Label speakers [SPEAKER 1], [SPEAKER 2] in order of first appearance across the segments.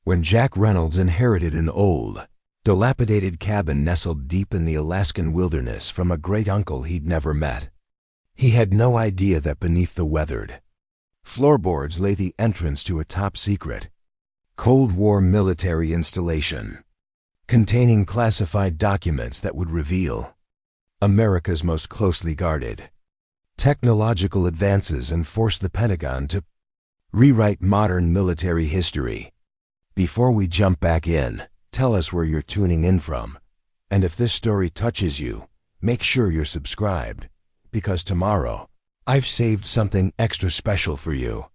[SPEAKER 1] When Jack Reynolds inherited an old, dilapidated cabin nestled deep in the Alaskan wilderness from a great uncle he'd never met, he had no idea that beneath the weathered floorboards lay the entrance to a top-secret, Cold War military installation, containing classified documents that would reveal America's most closely guarded technological advances and force the Pentagon to rewrite modern military history. Before we jump back in, tell us where you're tuning in from, and if this story touches you, make sure you're subscribed, because tomorrow, I've saved something extra special for you.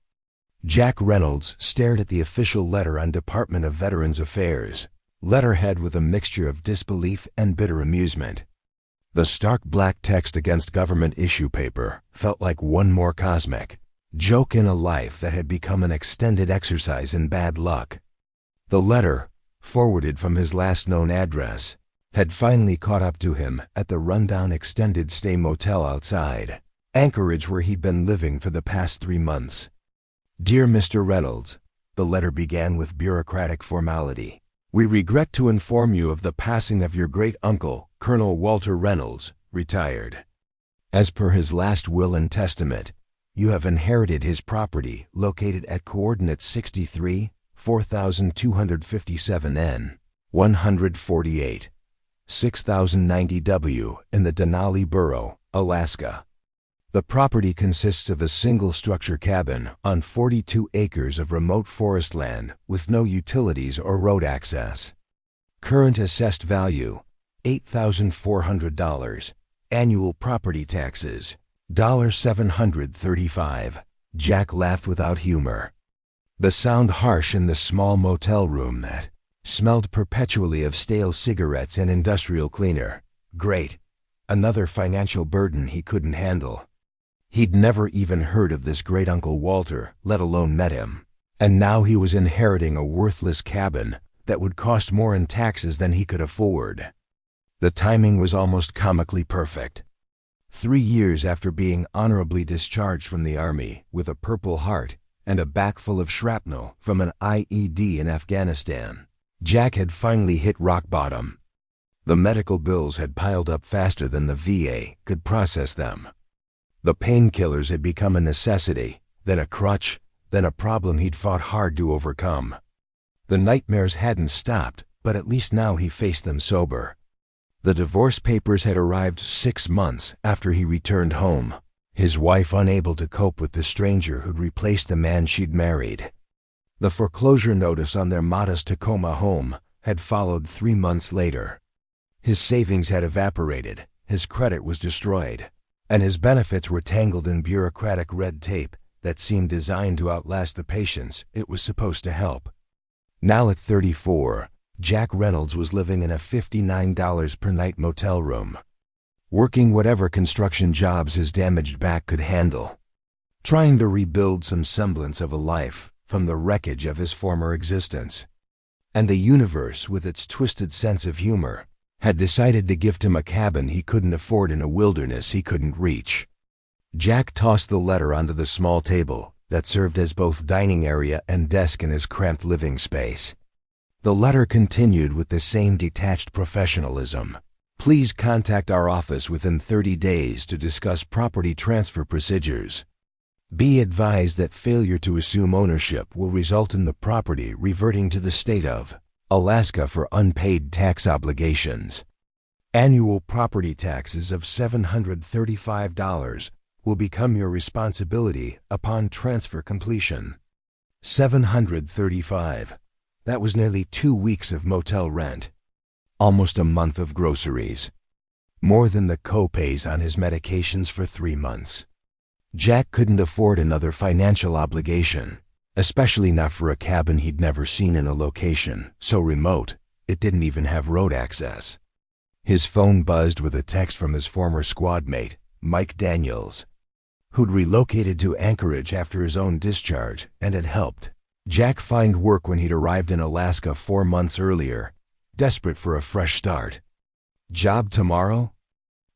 [SPEAKER 1] Jack Reynolds stared at the official letter on Department of Veterans Affairs, letterhead with a mixture of disbelief and bitter amusement. The stark black text against government issue paper felt like one more cosmic joke in a life that had become an extended exercise in bad luck. The letter, forwarded from his last known address, had finally caught up to him at the rundown extended stay motel outside Anchorage, where he'd been living for the past 3 months. Dear Mr. Reynolds, the letter began with bureaucratic formality. We regret to inform you of the passing of your great-uncle, Colonel Walter Reynolds, retired. As per his last will and testament, you have inherited his property located at coordinates 63, 4257 N, 148, 6090 W in the Denali Borough, Alaska. The property consists of a single-structure cabin on 42 acres of remote forest land with no utilities or road access. Current assessed value, $8,400. Annual property taxes, $735. Jack laughed without humor. The sound harsh in the small motel room that smelled perpetually of stale cigarettes and industrial cleaner. Great. Another financial burden he couldn't handle. He'd never even heard of this great Uncle Walter, let alone met him. And now he was inheriting a worthless cabin that would cost more in taxes than he could afford. The timing was almost comically perfect. 3 years after being honorably discharged from the Army with a Purple Heart and a back full of shrapnel from an IED in Afghanistan, Jack had finally hit rock bottom. The medical bills had piled up faster than the VA could process them. The painkillers had become a necessity, then a crutch, then a problem he'd fought hard to overcome. The nightmares hadn't stopped, but at least now he faced them sober. The divorce papers had arrived 6 months after he returned home, his wife unable to cope with the stranger who'd replaced the man she'd married. The foreclosure notice on their modest Tacoma home had followed 3 months later. His savings had evaporated, his credit was destroyed, and his benefits were tangled in bureaucratic red tape that seemed designed to outlast the patients it was supposed to help. Now at 34, Jack Reynolds was living in a $59 per night motel room, working whatever construction jobs his damaged back could handle, trying to rebuild some semblance of a life from the wreckage of his former existence. And the universe, with its twisted sense of humor, had decided to gift him a cabin he couldn't afford in a wilderness he couldn't reach. Jack tossed the letter onto the small table that served as both dining area and desk in his cramped living space. The letter continued with the same detached professionalism. Please contact our office within 30 days to discuss property transfer procedures. Be advised that failure to assume ownership will result in the property reverting to the state of Alaska for unpaid tax obligations. Annual property taxes of $735 will become your responsibility upon transfer completion. $735. That was nearly 2 weeks of motel rent, almost a month of groceries, more than the co-pays on his medications for 3 months. Jack couldn't afford another financial obligation, especially not for a cabin he'd never seen in a location so remote it didn't even have road access. His phone buzzed with a text from his former squad mate, Mike Daniels, who'd relocated to Anchorage after his own discharge and had helped Jack find work when he'd arrived in Alaska 4 months earlier, desperate for a fresh start. Job tomorrow?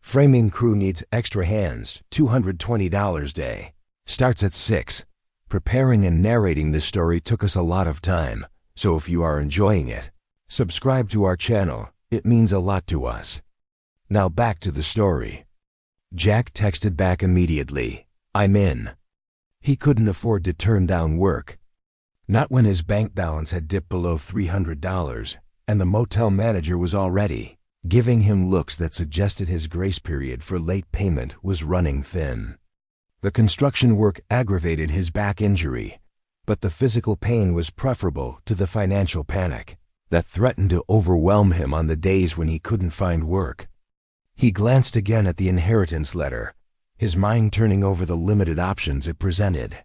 [SPEAKER 1] Framing crew needs extra hands, $220 day. Starts at 6. Preparing and narrating this story took us a lot of time, So if you are enjoying it, subscribe to our channel. It means a lot to us. Now back to the story. Jack texted back immediately, "I'm in." He couldn't afford to turn down work. Not when his bank balance had dipped below $300, and the motel manager was already giving him looks that suggested his grace period for late payment was running thin. The construction work aggravated his back injury, but the physical pain was preferable to the financial panic that threatened to overwhelm him on the days when he couldn't find work. He glanced again at the inheritance letter, his mind turning over the limited options it presented.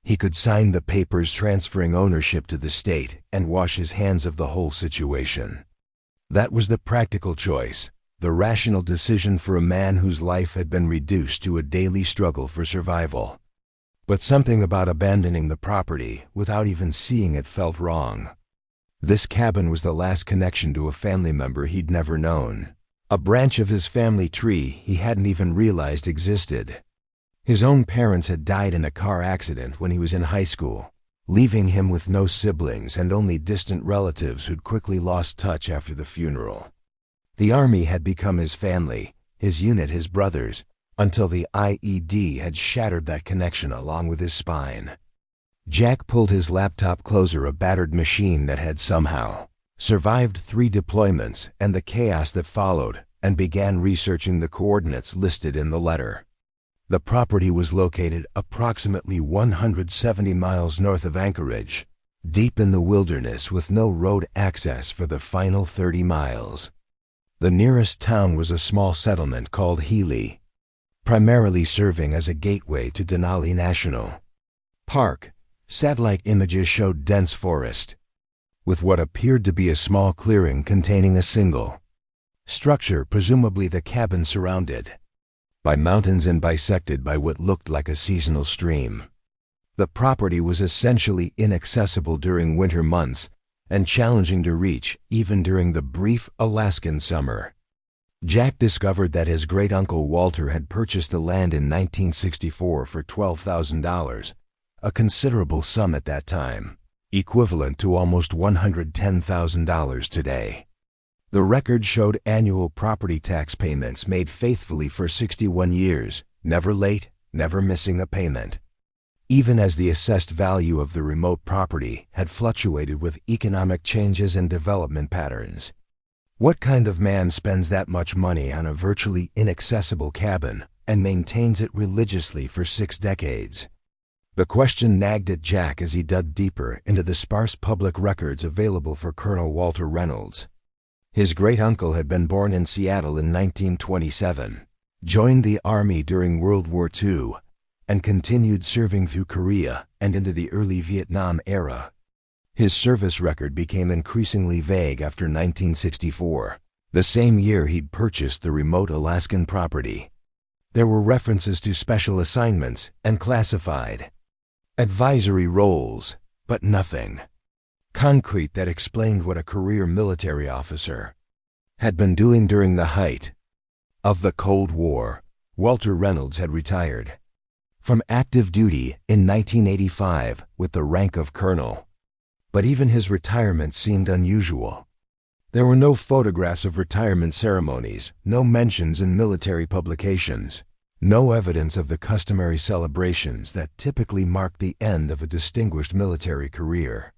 [SPEAKER 1] He could sign the papers transferring ownership to the state and wash his hands of the whole situation. That was the practical choice, the rational decision for a man whose life had been reduced to a daily struggle for survival. But something about abandoning the property without even seeing it felt wrong. This cabin was the last connection to a family member he'd never known, a branch of his family tree he hadn't even realized existed. His own parents had died in a car accident when he was in high school, leaving him with no siblings and only distant relatives who'd quickly lost touch after the funeral. The Army had become his family, his unit his brothers, until the IED had shattered that connection along with his spine. Jack pulled his laptop closer, a battered machine that had somehow survived 3 deployments and the chaos that followed, and began researching the coordinates listed in the letter. The property was located approximately 170 miles north of Anchorage, deep in the wilderness with no road access for the final 30 miles. The nearest town was a small settlement called Healy, primarily serving as a gateway to Denali National Park. Satellite images showed dense forest, with what appeared to be a small clearing containing a single structure, presumably the cabin, surrounded by mountains and bisected by what looked like a seasonal stream. The property was essentially inaccessible during winter months and challenging to reach even during the brief Alaskan summer. Jack discovered that his great-uncle Walter had purchased the land in 1964 for $12,000, a considerable sum at that time, equivalent to almost $110,000 today. The record showed annual property tax payments made faithfully for 61 years, never late, never missing a payment. Even as the assessed value of the remote property had fluctuated with economic changes and development patterns. What kind of man spends that much money on a virtually inaccessible cabin and maintains it religiously for 6 decades? The question nagged at Jack as he dug deeper into the sparse public records available for Colonel Walter Reynolds. His great-uncle had been born in Seattle in 1927, joined the Army during World War II, and continued serving through Korea and into the early Vietnam era. His service record became increasingly vague after 1964, the same year he'd purchased the remote Alaskan property. There were references to special assignments and classified advisory roles, but nothing concrete that explained what a career military officer had been doing during the height of the Cold War. Walter Reynolds had retired from active duty in 1985 with the rank of colonel, but even his retirement seemed unusual. There were no photographs of retirement ceremonies, no mentions in military publications, no evidence of the customary celebrations that typically marked the end of a distinguished military career.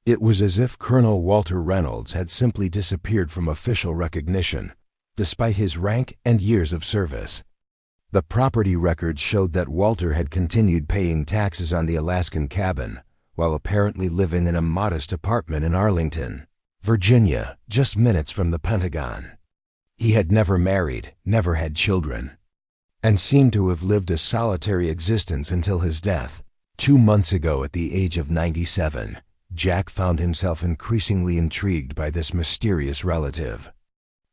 [SPEAKER 1] It was as if Colonel Walter Reynolds had simply disappeared from official recognition, despite his rank and years of service. The property records showed that Walter had continued paying taxes on the Alaskan cabin, while apparently living in a modest apartment in Arlington, Virginia, just minutes from the Pentagon. He had never married, never had children, and seemed to have lived a solitary existence until his death 2 months ago at the age of 97. Jack found himself increasingly intrigued by this mysterious relative.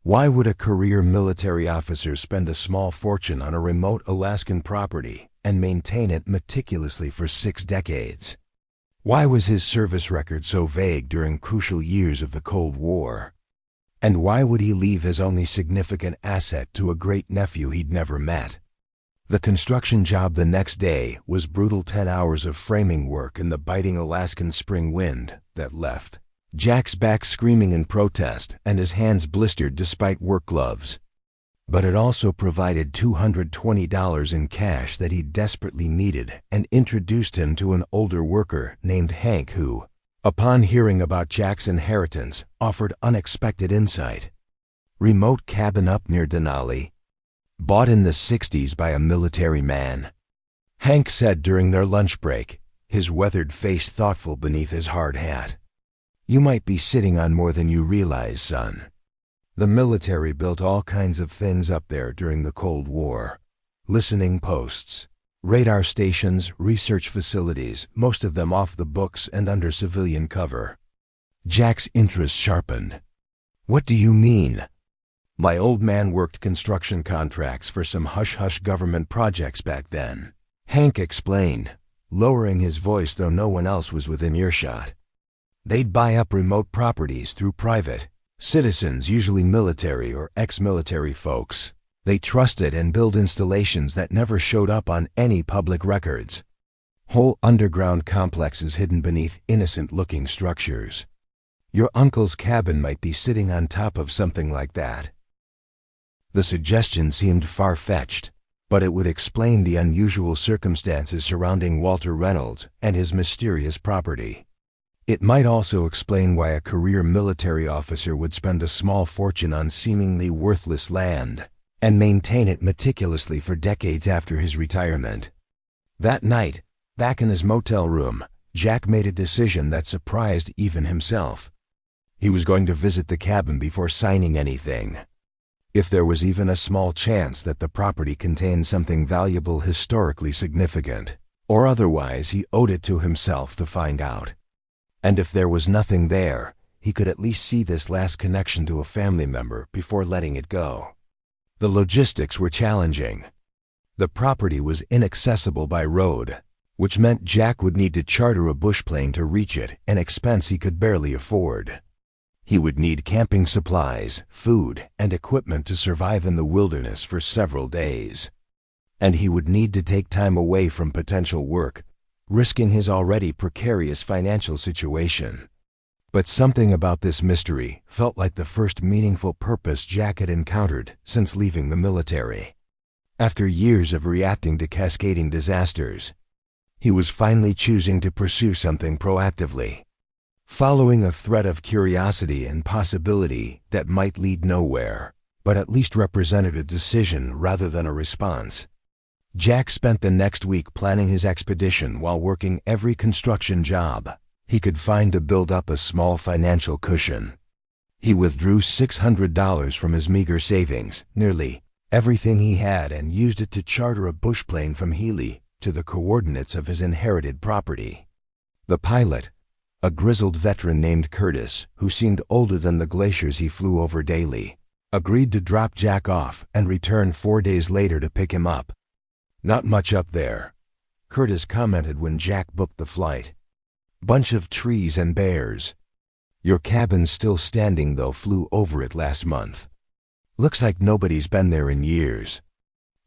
[SPEAKER 1] Why would a career military officer spend a small fortune on a remote Alaskan property and maintain it meticulously for 6 decades? Why was his service record so vague during crucial years of the Cold War? And why would he leave his only significant asset to a great-nephew he'd never met? The construction job the next day was brutal 10 hours of framing work in the biting Alaskan spring wind, that left Jack's back screaming in protest and his hands blistered despite work gloves. But it also provided $220 in cash that he desperately needed and introduced him to an older worker named Hank who, upon hearing about Jack's inheritance, offered unexpected insight. Remote cabin up near Denali, bought in the 60s by a military man. Hank said during their lunch break, his weathered face thoughtful beneath his hard hat. "You might be sitting on more than you realize, son. The military built all kinds of things up there during the Cold War. Listening posts, radar stations, research facilities, most of them off the books and under civilian cover." Jack's interest sharpened. "What do you mean?" "My old man worked construction contracts for some hush-hush government projects back then," Hank explained, lowering his voice though no one else was within earshot. "They'd buy up remote properties through private citizens, usually military or ex-military folks. They trusted and build installations that never showed up on any public records. Whole underground complexes hidden beneath innocent-looking structures. Your uncle's cabin might be sitting on top of something like that." The suggestion seemed far-fetched, but it would explain the unusual circumstances surrounding Walter Reynolds and his mysterious property. It might also explain why a career military officer would spend a small fortune on seemingly worthless land and maintain it meticulously for decades after his retirement. That night, back in his motel room, Jack made a decision that surprised even himself. He was going to visit the cabin before signing anything. If there was even a small chance that the property contained something valuable, historically significant, or otherwise, he owed it to himself to find out. And if there was nothing there, he could at least see this last connection to a family member before letting it go. The logistics were challenging. The property was inaccessible by road, which meant Jack would need to charter a bush plane to reach it, an expense he could barely afford. He would need camping supplies, food, and equipment to survive in the wilderness for several days. And he would need to take time away from potential work, risking his already precarious financial situation. But something about this mystery felt like the first meaningful purpose Jack had encountered since leaving the military. After years of reacting to cascading disasters, he was finally choosing to pursue something proactively, following a thread of curiosity and possibility that might lead nowhere, but at least represented a decision rather than a response. Jack spent the next week planning his expedition while working every construction job he could find to build up a small financial cushion. He withdrew $600 from his meager savings, nearly everything he had, and used it to charter a bush plane from Healy to the coordinates of his inherited property. The pilot, a grizzled veteran named Curtis, who seemed older than the glaciers he flew over daily, agreed to drop Jack off and return 4 days later to pick him up. "Not much up there," Curtis commented when Jack booked the flight. "Bunch of trees and bears. Your cabin's still standing though, flew over it last month. Looks like nobody's been there in years."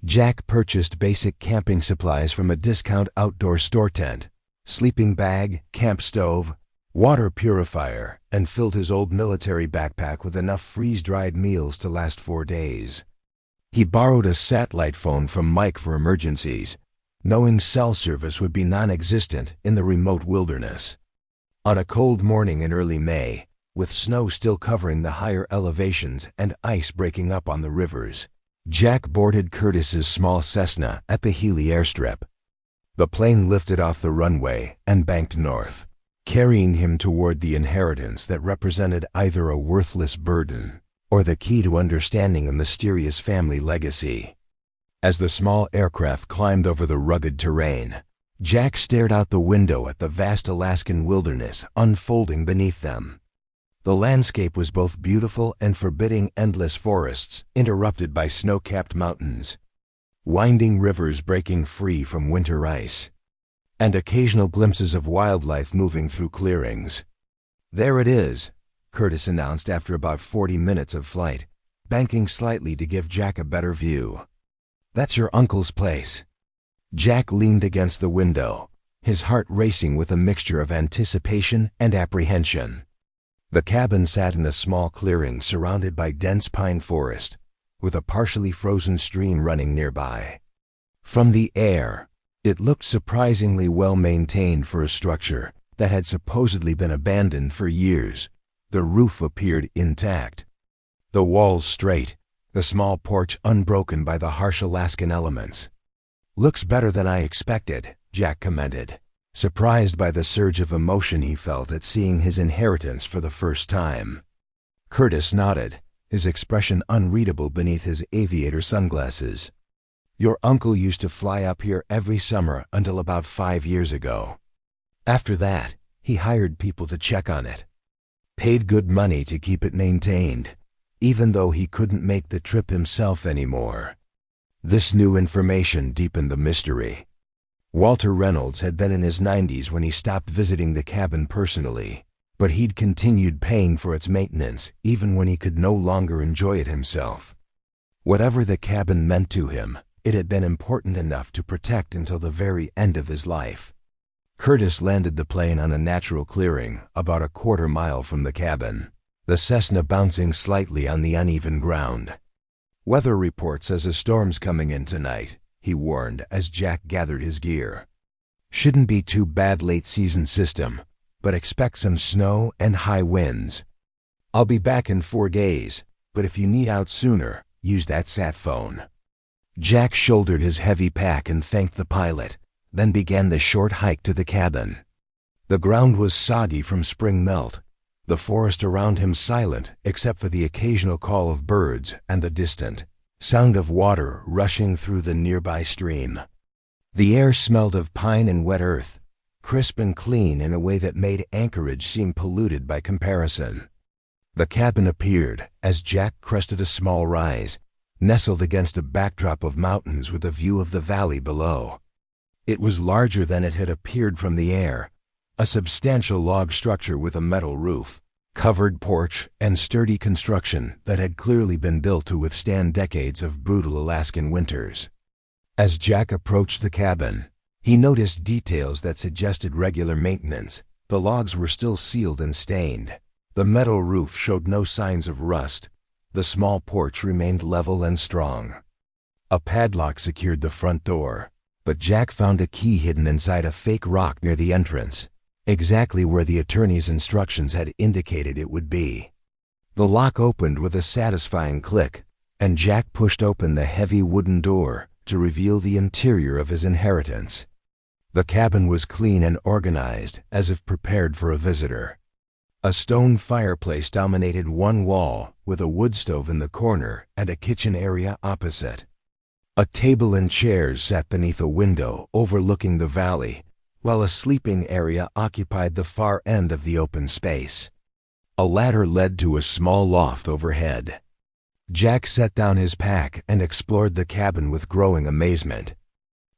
[SPEAKER 1] Jack purchased basic camping supplies from a discount outdoor store tent, sleeping bag, camp stove, water purifier, and filled his old military backpack with enough freeze-dried meals to last 4 days. He borrowed a satellite phone from Mike for emergencies, knowing cell service would be non-existent in the remote wilderness. On a cold morning in early May, with snow still covering the higher elevations and ice breaking up on the rivers, Jack boarded Curtis's small Cessna at the Healy airstrip. The plane lifted off the runway and banked north, carrying him toward the inheritance that represented either a worthless burden or the key to understanding a mysterious family legacy. As the small aircraft climbed over the rugged terrain, Jack stared out the window at the vast Alaskan wilderness unfolding beneath them. The landscape was both beautiful and forbidding, endless forests interrupted by snow-capped mountains, winding rivers breaking free from winter ice, and occasional glimpses of wildlife moving through clearings. "There it is," Curtis announced after about 40 minutes of flight, banking slightly to give Jack a better view. "That's your uncle's place." Jack leaned against the window, his heart racing with a mixture of anticipation and apprehension. The cabin sat in a small clearing surrounded by dense pine forest, with a partially frozen stream running nearby. From the air, it looked surprisingly well maintained for a structure that had supposedly been abandoned for years. The roof appeared intact, the walls straight, the small porch unbroken by the harsh Alaskan elements. "Looks better than I expected," Jack commented, surprised by the surge of emotion he felt at seeing his inheritance for the first time. Curtis nodded, his expression unreadable beneath his aviator sunglasses. "Your uncle used to fly up here every summer until about 5 years ago. After that, he hired people to check on it. Paid good money to keep it maintained, even though he couldn't make the trip himself anymore." This new information deepened the mystery. Walter Reynolds had been in his 90s when he stopped visiting the cabin personally, but he'd continued paying for its maintenance even when he could no longer enjoy it himself. Whatever the cabin meant to him, it had been important enough to protect until the very end of his life. Curtis landed the plane on a natural clearing about a quarter-mile from the cabin, the Cessna bouncing slightly on the uneven ground. "Weather report says a storm's coming in tonight," he warned as Jack gathered his gear. "Shouldn't be too bad late-season system, but expect some snow and high winds. I'll be back in 4 days, but if you need out sooner, use that sat phone." Jack shouldered his heavy pack and thanked the pilot, then began the short hike to the cabin. The ground was soggy from spring melt, the forest around him silent except for the occasional call of birds and the distant sound of water rushing through the nearby stream. The air smelled of pine and wet earth, crisp and clean in a way that made Anchorage seem polluted by comparison. The cabin appeared as Jack crested a small rise, nestled against a backdrop of mountains with a view of the valley below. It was larger than it had appeared from the air, a substantial log structure with a metal roof, covered porch, and sturdy construction that had clearly been built to withstand decades of brutal Alaskan winters. As Jack approached the cabin, he noticed details that suggested regular maintenance. The logs were still sealed and stained. The metal roof showed no signs of rust. The small porch remained level and strong. A padlock secured the front door, but Jack found a key hidden inside a fake rock near the entrance, exactly where the attorney's instructions had indicated it would be. The lock opened with a satisfying click, and Jack pushed open the heavy wooden door to reveal the interior of his inheritance. The cabin was clean and organized, as if prepared for a visitor. A stone fireplace dominated one wall, with a wood stove in the corner and a kitchen area opposite. A table and chairs sat beneath a window overlooking the valley, while a sleeping area occupied the far end of the open space. A ladder led to a small loft overhead. Jack set down his pack and explored the cabin with growing amazement.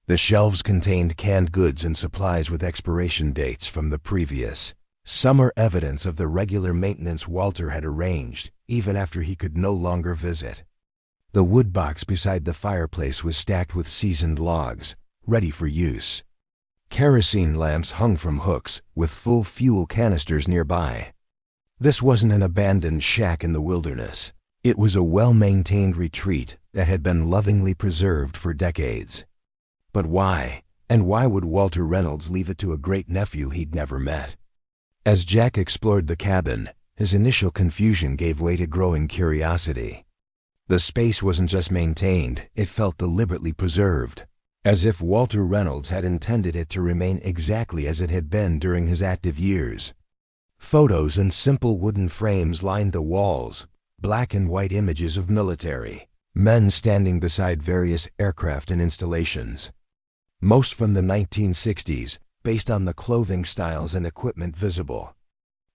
[SPEAKER 1] The shelves contained canned goods and supplies with expiration dates from the previous summer, evidence of the regular maintenance Walter had arranged, even after he could no longer visit. The wood box beside the fireplace was stacked with seasoned logs, ready for use. Kerosene lamps hung from hooks, with full fuel canisters nearby. This wasn't an abandoned shack in the wilderness. It was a well-maintained retreat that had been lovingly preserved for decades. But why? And why would Walter Reynolds leave it to a great-nephew he'd never met? As Jack explored the cabin, his initial confusion gave way to growing curiosity. The space wasn't just maintained, it felt deliberately preserved, as if Walter Reynolds had intended it to remain exactly as it had been during his active years. Photos in simple wooden frames lined the walls, black and white images of military men standing beside various aircraft and installations. Most from the 1960s, based on the clothing styles and equipment visible.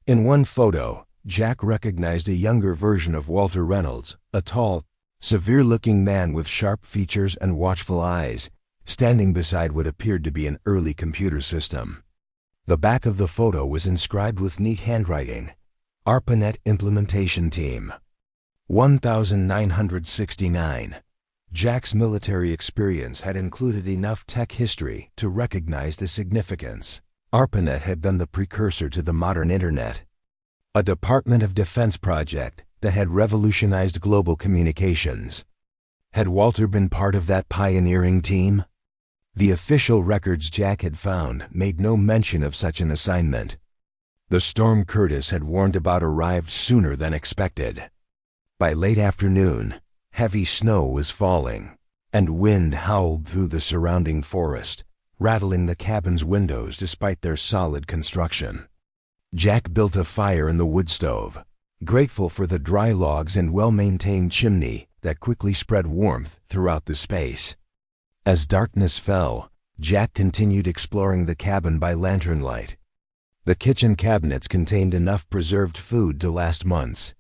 [SPEAKER 1] In one photo, Jack recognized a younger version of Walter Reynolds, a tall, severe-looking man with sharp features and watchful eyes, standing beside what appeared to be an early computer system. The back of the photo was inscribed with neat handwriting, ARPANET Implementation Team, 1969, Jack's military experience had included enough tech history to recognize the significance. ARPANET had been the precursor to the modern Internet, a Department of Defense project that had revolutionized global communications. Had Walter been part of that pioneering team? The official records Jack had found made no mention of such an assignment. The storm Curtis had warned about arrived sooner than expected. By late afternoon, heavy snow was falling, and wind howled through the surrounding forest, rattling the cabin's windows despite their solid construction. Jack built a fire in the wood stove, grateful for the dry logs and well-maintained chimney that quickly spread warmth throughout the space. As darkness fell, Jack continued exploring the cabin by lantern light. The kitchen cabinets contained enough preserved food to last months.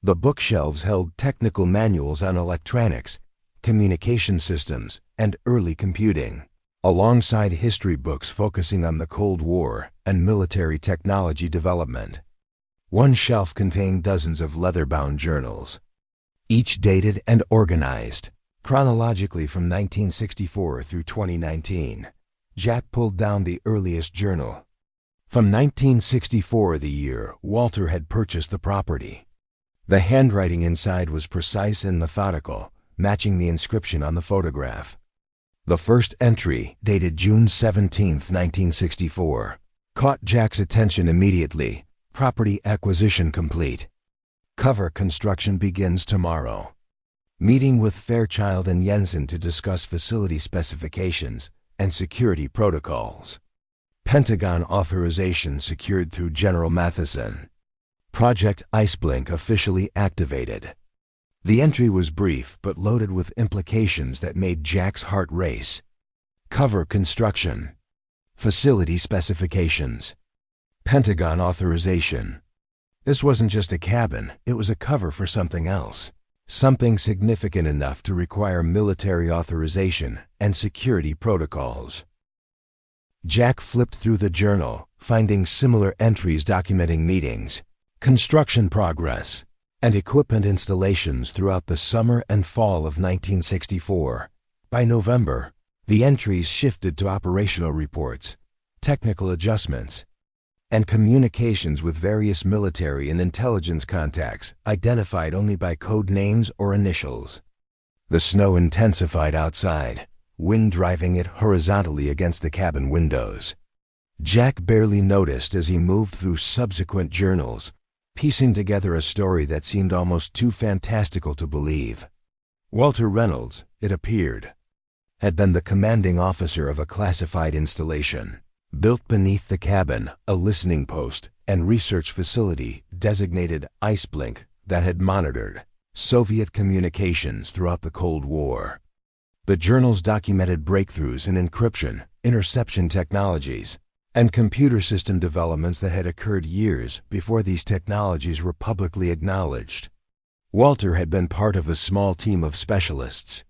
[SPEAKER 1] The bookshelves held technical manuals on electronics, communication systems, and early computing, alongside history books focusing on the Cold War and military technology development. One shelf contained dozens of leather-bound journals, each dated and organized, chronologically from 1964 through 2019. Jack pulled down the earliest journal. From 1964, the year Walter had purchased the property. The handwriting inside was precise and methodical, matching the inscription on the photograph. The first entry, dated June 17, 1964, caught Jack's attention immediately. Property acquisition complete. Cover construction begins tomorrow. Meeting with Fairchild and Jensen to discuss facility specifications and security protocols. Pentagon authorization secured through General Matheson. Project Iceblink officially activated. The entry was brief but loaded with implications that made Jack's heart race. Cover construction. Facility specifications. Pentagon authorization. This wasn't just a cabin, it was a cover for something else. Something significant enough to require military authorization and security protocols. Jack flipped through the journal, finding similar entries documenting meetings, construction progress, and equipment installations throughout the summer and fall of 1964. By November, the entries shifted to operational reports, technical adjustments, and communications with various military and intelligence contacts identified only by code names or initials. The snow intensified outside, wind driving it horizontally against the cabin windows. Jack barely noticed as he moved through subsequent journals, piecing together a story that seemed almost too fantastical to believe. Walter Reynolds, it appeared, had been the commanding officer of a classified installation, built beneath the cabin, a listening post and research facility designated Iceblink that had monitored Soviet communications throughout the Cold War. The journals documented breakthroughs in encryption, interception technologies, and computer system developments that had occurred years before these technologies were publicly acknowledged. Walter had been part of a small team of specialists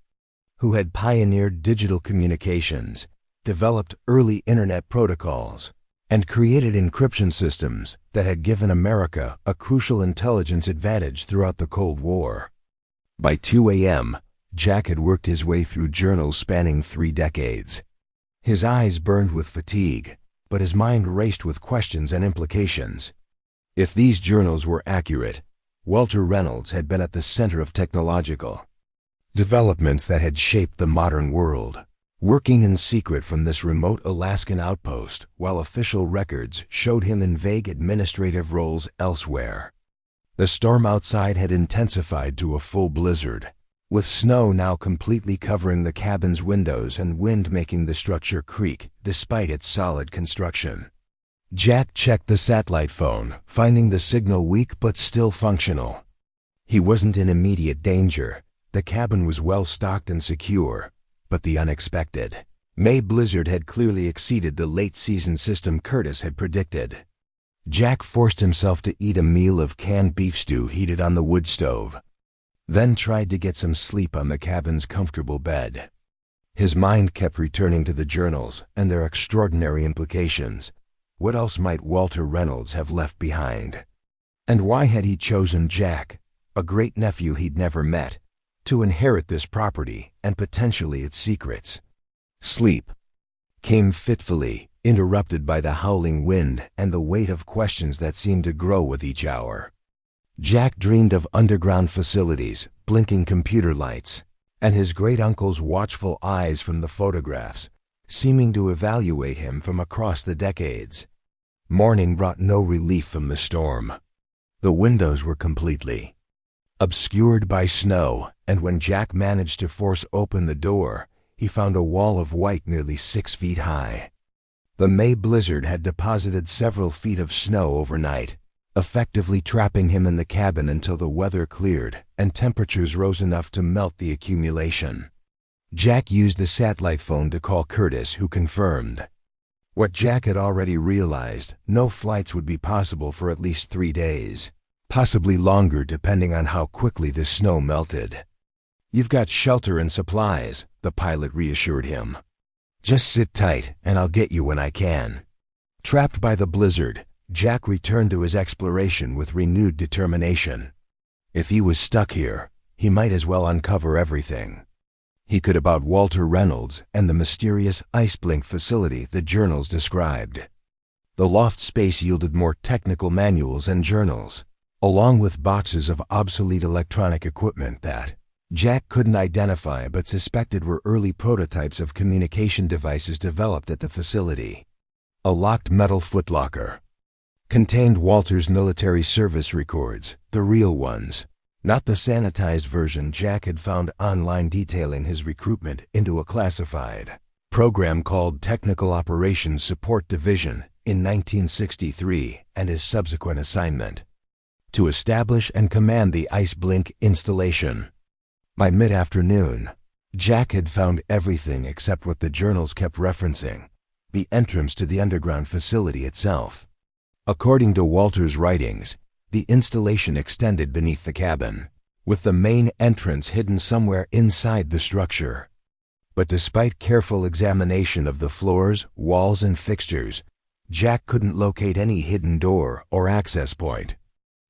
[SPEAKER 1] who had pioneered digital communications, developed early Internet protocols, and created encryption systems that had given America a crucial intelligence advantage throughout the Cold War. By 2 a.m., Jack had worked his way through journals spanning 3 decades. His eyes burned with fatigue, but his mind raced with questions and implications. If these journals were accurate, Walter Reynolds had been at the center of technological developments that had shaped the modern world, working in secret from this remote Alaskan outpost while official records showed him in vague administrative roles elsewhere. The storm outside had intensified to a full blizzard, with snow now completely covering the cabin's windows and wind making the structure creak despite its solid construction. Jack checked the satellite phone, finding the signal weak but still functional. He wasn't in immediate danger. The cabin was well stocked and secure, but the unexpected May blizzard had clearly exceeded the late-season system Curtis had predicted. Jack forced himself to eat a meal of canned beef stew heated on the wood stove, then tried to get some sleep on the cabin's comfortable bed. His mind kept returning to the journals and their extraordinary implications. What else might Walter Reynolds have left behind? And why had he chosen Jack, a great-nephew he'd never met, to inherit this property and potentially its secrets. Sleep came fitfully, interrupted by the howling wind and the weight of questions that seemed to grow with each hour. Jack dreamed of underground facilities, blinking computer lights, and his great-uncle's watchful eyes from the photographs, seeming to evaluate him from across the decades. Morning brought no relief from the storm. The windows were completely obscured by snow, and when Jack managed to force open the door, he found a wall of white nearly 6 feet high. The May blizzard had deposited several feet of snow overnight, effectively trapping him in the cabin until the weather cleared and temperatures rose enough to melt the accumulation. Jack used the satellite phone to call Curtis, who confirmed what Jack had already realized: no flights would be possible for at least 3 days, possibly longer depending on how quickly the snow melted. "You've got shelter and supplies," the pilot reassured him. "Just sit tight and I'll get you when I can." Trapped by the blizzard, Jack returned to his exploration with renewed determination. If he was stuck here, he might as well uncover everything he could about Walter Reynolds and the mysterious ice blink facility the journals described. The loft space yielded more technical manuals and journals, along with boxes of obsolete electronic equipment that Jack couldn't identify but suspected were early prototypes of communication devices developed at the facility. A locked metal footlocker contained Walter's military service records, the real ones, not the sanitized version Jack had found online detailing his recruitment into a classified program called Technical Operations Support Division in 1963, and his subsequent assignment to establish and command the ice blink installation. By mid-afternoon, Jack had found everything except what the journals kept referencing: the entrance to the underground facility itself. According to Walter's writings, the installation extended beneath the cabin, with the main entrance hidden somewhere inside the structure. But despite careful examination of the floors, walls, and fixtures, Jack couldn't locate any hidden door or access point.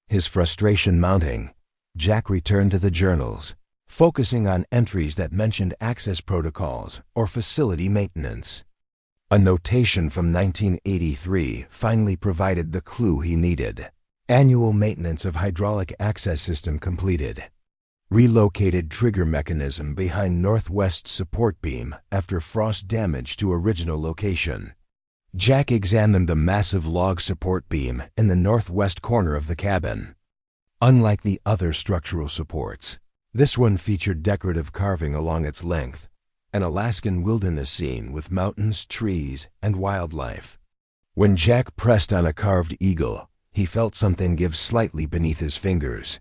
[SPEAKER 1] His frustration mounting, Jack returned to the journals, focusing on entries that mentioned access protocols or facility maintenance. A notation from 1983 finally provided the clue he needed: annual maintenance of hydraulic access system completed. Relocated trigger mechanism behind northwest support beam after frost damage to original location. Jack examined the massive log support beam in the northwest corner of the cabin. Unlike the other structural supports, this one featured decorative carving along its length, an Alaskan wilderness scene with mountains, trees, and wildlife. When Jack pressed on a carved eagle, he felt something give slightly beneath his fingers.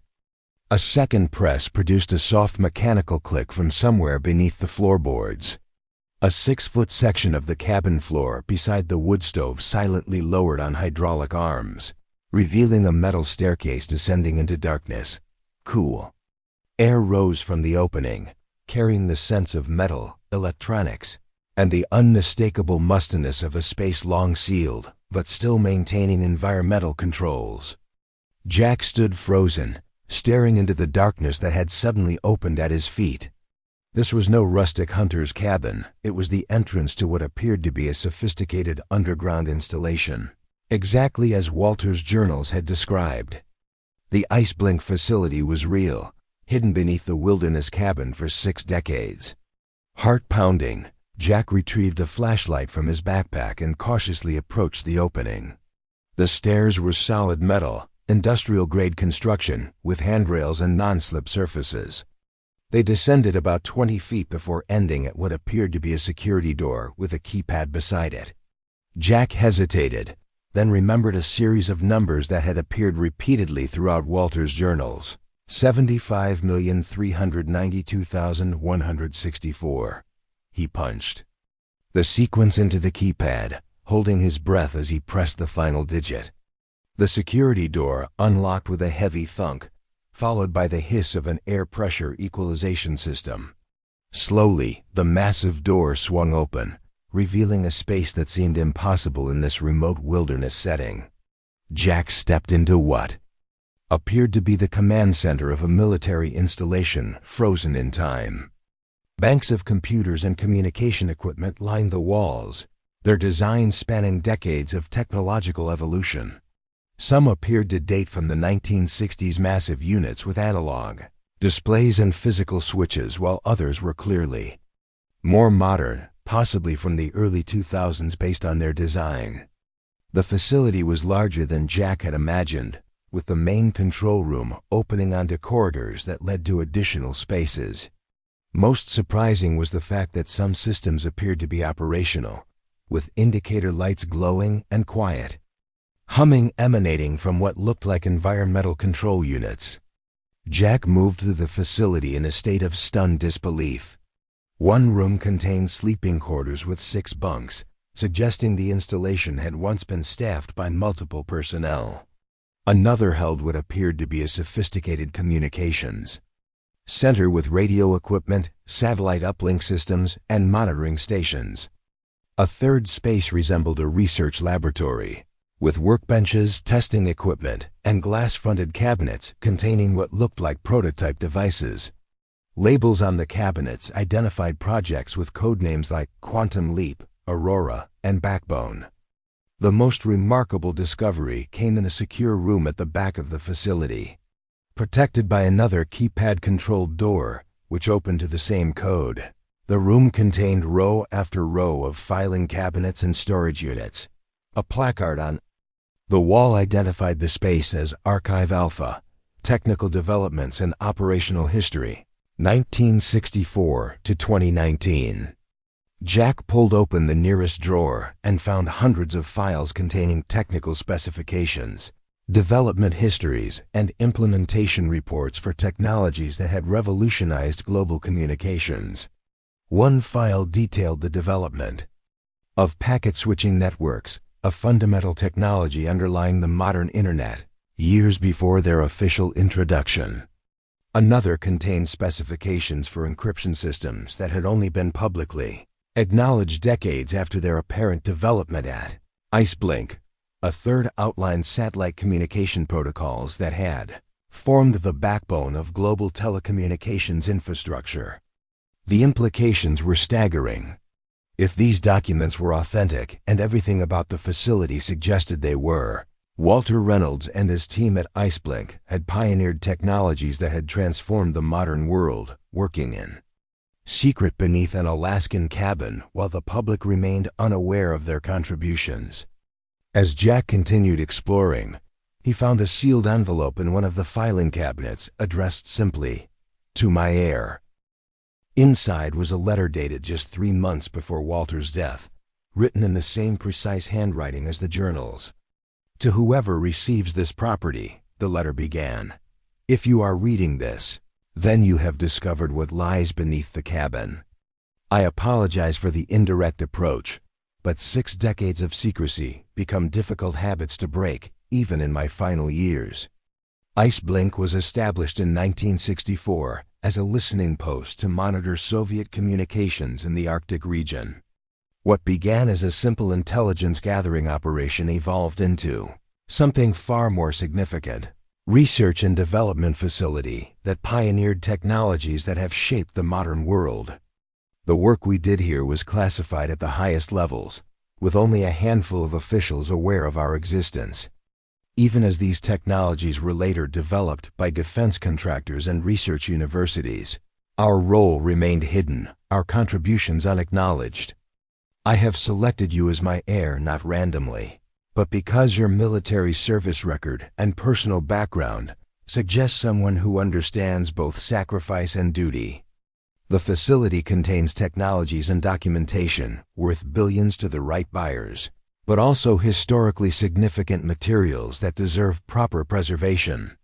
[SPEAKER 1] A second press produced a soft mechanical click from somewhere beneath the floorboards. A 6-foot section of the cabin floor beside the wood stove silently lowered on hydraulic arms, revealing a metal staircase descending into darkness. Cool air rose from the opening, carrying the sense of metal, electronics, and the unmistakable mustiness of a space long sealed, but still maintaining environmental controls. Jack stood frozen, staring into the darkness that had suddenly opened at his feet. This was no rustic hunter's cabin. It was the entrance to what appeared to be a sophisticated underground installation, exactly as Walter's journals had described. The ice blink facility was real, hidden beneath the wilderness cabin for 6 decades. Heart pounding, Jack retrieved a flashlight from his backpack and cautiously approached the opening. The stairs were solid metal, industrial-grade construction with handrails and non-slip surfaces. They descended about 20 feet before ending at what appeared to be a security door with a keypad beside it. Jack hesitated, then remembered a series of numbers that had appeared repeatedly throughout Walter's journals: 75,392,164. He punched the sequence into the keypad, holding his breath as he pressed the final digit. The security door unlocked with a heavy thunk, followed by the hiss of an air pressure equalization system. Slowly, the massive door swung open, revealing a space that seemed impossible in this remote wilderness setting. Jack stepped into what appeared to be the command center of a military installation frozen in time. Banks of computers and communication equipment lined the walls, their designs spanning decades of technological evolution. Some appeared to date from the 1960s, massive units with analog displays and physical switches, while others were clearly more modern, possibly from the early 2000s based on their design. The facility was larger than Jack had imagined, with the main control room opening onto corridors that led to additional spaces. Most surprising was the fact that some systems appeared to be operational, with indicator lights glowing and quiet humming emanating from what looked like environmental control units. Jack moved through the facility in a state of stunned disbelief. One room contained sleeping quarters with 6 bunks, suggesting the installation had once been staffed by multiple personnel. Another held what appeared to be a sophisticated communications center with radio equipment, satellite uplink systems, and monitoring stations. A third space resembled a research laboratory, with workbenches, testing equipment, and glass-fronted cabinets containing what looked like prototype devices. Labels on the cabinets identified projects with codenames like Quantum Leap, Aurora, and Backbone. The most remarkable discovery came in a secure room at the back of the facility, protected by another keypad-controlled door, which opened to the same code. The room contained row after row of filing cabinets and storage units. A placard on the wall identified the space as Archive Alpha, Technical Developments and Operational History, 1964 to 2019. Jack pulled open the nearest drawer and found hundreds of files containing technical specifications, development histories, and implementation reports for technologies that had revolutionized global communications. One file detailed the development of packet switching networks, a fundamental technology underlying the modern Internet, years before their official introduction. Another contained specifications for encryption systems that had only been publicly acknowledged decades after their apparent development at IceBlink. A third outlined satellite communication protocols that had formed the backbone of global telecommunications infrastructure. The implications were staggering. If these documents were authentic, and everything about the facility suggested they were, Walter Reynolds and his team at IceBlink had pioneered technologies that had transformed the modern world, working in secret beneath an Alaskan cabin while the public remained unaware of their contributions. As Jack continued exploring, he found a sealed envelope in one of the filing cabinets addressed simply, "To my heir." Inside was a letter dated just 3 months before Walter's death, written in the same precise handwriting as the journals. "To whoever receives this property," the letter began, "if you are reading this, then you have discovered what lies beneath the cabin. I apologize for the indirect approach, but 6 decades of secrecy become difficult habits to break, even in my final years." IceBlink was established in 1964 as a listening post to monitor Soviet communications in the Arctic region. What began as a simple intelligence-gathering operation evolved into something far more significant: research and development facility that pioneered technologies that have shaped the modern world. The work we did here was classified at the highest levels, with only a handful of officials aware of our existence. Even as these technologies were later developed by defense contractors and research universities, our role remained hidden, our contributions unacknowledged. I have selected you as my heir not randomly, but because your military service record and personal background suggest someone who understands both sacrifice and duty. The facility contains technologies and documentation worth billions to the right buyers, but also historically significant materials that deserve proper preservation.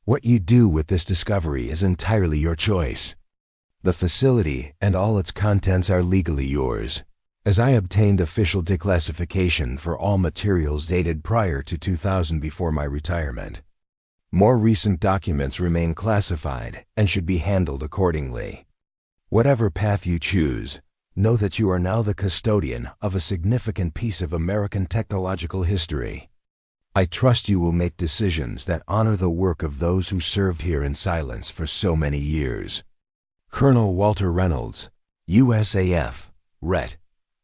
[SPEAKER 1] What you do with this discovery is entirely your choice. The facility and all its contents are legally yours, as I obtained official declassification for all materials dated prior to 2000 before my retirement. More recent documents remain classified and should be handled accordingly. Whatever path you choose, know that you are now the custodian of a significant piece of American technological history. I trust you will make decisions that honor the work of those who served here in silence for so many years. Colonel Walter Reynolds, USAF, RET,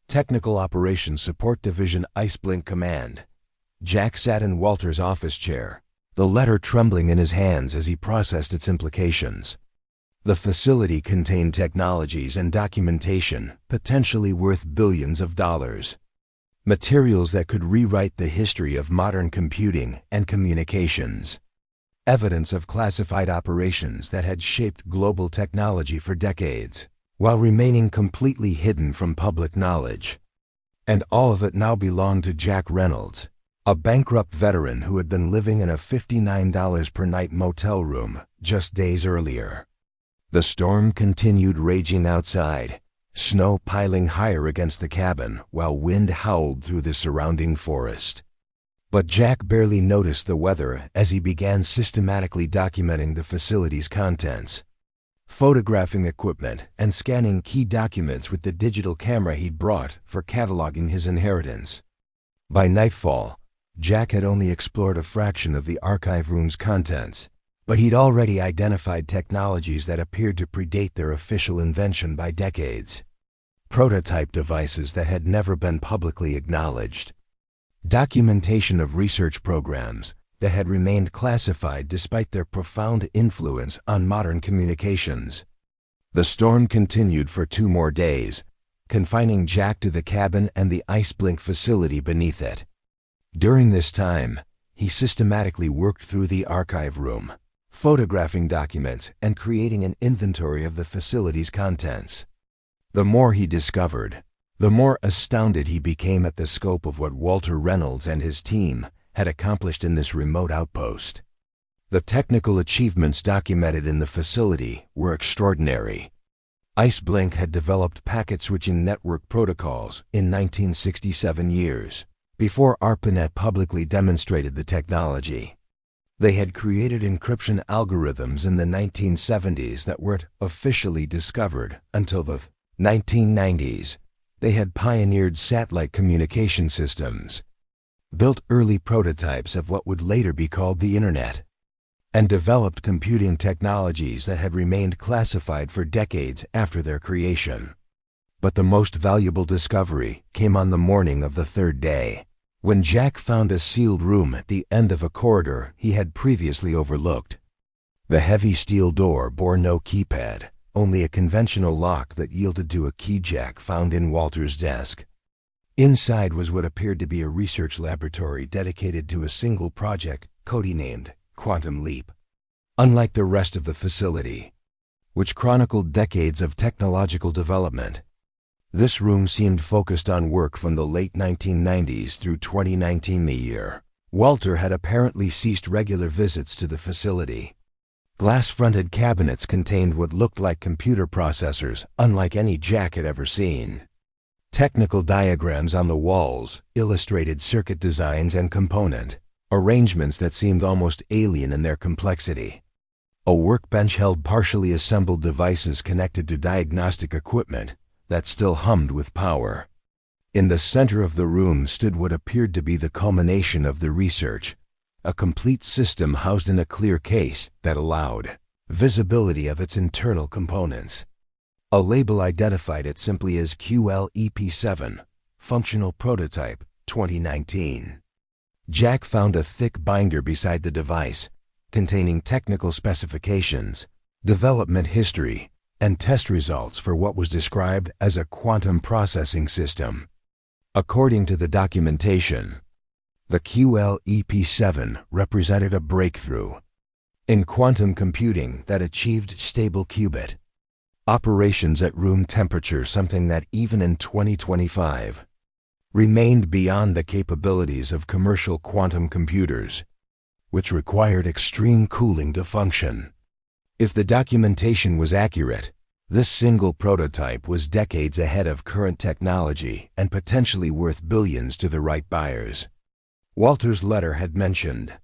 [SPEAKER 1] Technical Operations Support Division Iceblink Command. Jack sat in Walter's office chair, the letter trembling in his hands as he processed its implications. The facility contained technologies and documentation potentially worth billions of dollars. Materials that could rewrite the history of modern computing and communications. Evidence of classified operations that had shaped global technology for decades, while remaining completely hidden from public knowledge. And all of it now belonged to Jack Reynolds, a bankrupt veteran who had been living in a $59 per night motel room just days earlier. The storm continued raging outside, snow piling higher against the cabin while wind howled through the surrounding forest. But Jack barely noticed the weather as he began systematically documenting the facility's contents, photographing equipment and scanning key documents with the digital camera he'd brought for cataloging his inheritance. By nightfall, Jack had only explored a fraction of the archive room's contents, but he'd already identified technologies that appeared to predate their official invention by decades. Prototype devices that had never been publicly acknowledged. Documentation of research programs that had remained classified despite their profound influence on modern communications. The storm continued for 2 more days, confining Jack to the cabin and the Iceblink facility beneath it. During this time, he systematically worked through the archive room, photographing documents and creating an inventory of the facility's contents. The more he discovered, the more astounded he became at the scope of what Walter Reynolds and his team had accomplished in this remote outpost. The technical achievements documented in the facility were extraordinary. Iceblink had developed packet-switching network protocols in 1967 years, before ARPANET publicly demonstrated the technology. They had created encryption algorithms in the 1970s that weren't officially discovered until the 1990s. They had pioneered satellite communication systems, built early prototypes of what would later be called the Internet, and developed computing technologies that had remained classified for decades after their creation. But the most valuable discovery came on the morning of the 3rd day, when Jack found a sealed room at the end of a corridor he had previously overlooked. The heavy steel door bore no keypad, only a conventional lock that yielded to a key jack found in Walter's desk. Inside was what appeared to be a research laboratory dedicated to a single project codenamed Quantum Leap. Unlike the rest of the facility, which chronicled decades of technological development, this room seemed focused on work from the late 1990s through 2019, the year. Walter had apparently ceased regular visits to the facility. Glass-fronted cabinets contained what looked like computer processors unlike any Jack had ever seen. Technical diagrams on the walls illustrated circuit designs and component arrangements that seemed almost alien in their complexity. A workbench held partially assembled devices connected to diagnostic equipment that still hummed with power. In the center of the room stood what appeared to be the culmination of the research, a complete system housed in a clear case that allowed visibility of its internal components. A label identified it simply as QLEP7, Functional Prototype 2019. Jack found a thick binder beside the device, containing technical specifications, development history, and test results for what was described as a quantum processing system. According to the documentation, the QLEP7 represented a breakthrough in quantum computing that achieved stable qubit operations at room temperature, something that even in 2025 remained beyond the capabilities of commercial quantum computers, which required extreme cooling to function. If the documentation was accurate, this single prototype was decades ahead of current technology and potentially worth billions to the right buyers. Walter's letter had mentioned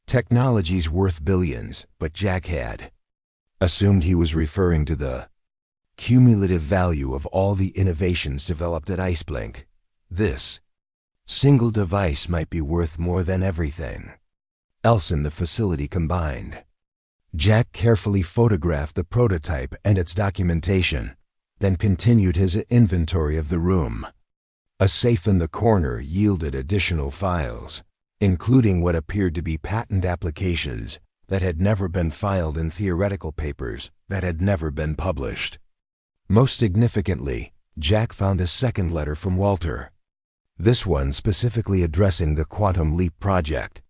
[SPEAKER 1] technologies worth billions, but Jack had assumed he was referring to the cumulative value of all the innovations developed at Iceblink. This Single device might be worth more than everything else in the facility combined. Jack carefully photographed the prototype and its documentation, then continued his inventory of the room. A safe in the corner yielded additional files, including what appeared to be patent applications that had never been filed in theoretical papers that had never been published. Most significantly, Jack found a second letter from Walter, this one specifically addressing the Quantum Leap project.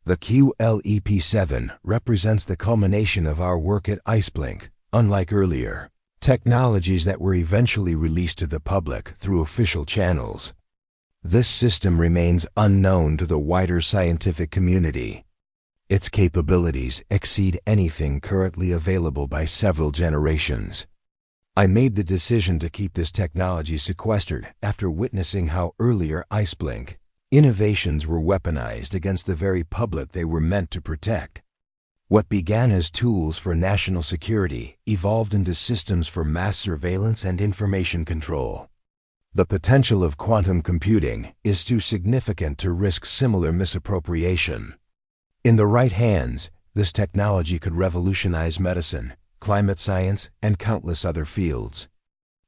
[SPEAKER 1] The QLEP-7 represents the culmination of our work at IceBlink, unlike earlier technologies that were eventually released to the public through official channels. This system remains unknown to the wider scientific community. Its capabilities exceed anything currently available by several generations. I made the decision to keep this technology sequestered after witnessing how earlier IceBlink innovations were weaponized against the very public they were meant to protect. What began as tools for national security evolved into systems for mass surveillance and information control. The potential of quantum computing is too significant to risk similar misappropriation. In the right hands, this technology could revolutionize medicine, climate science, and countless other fields.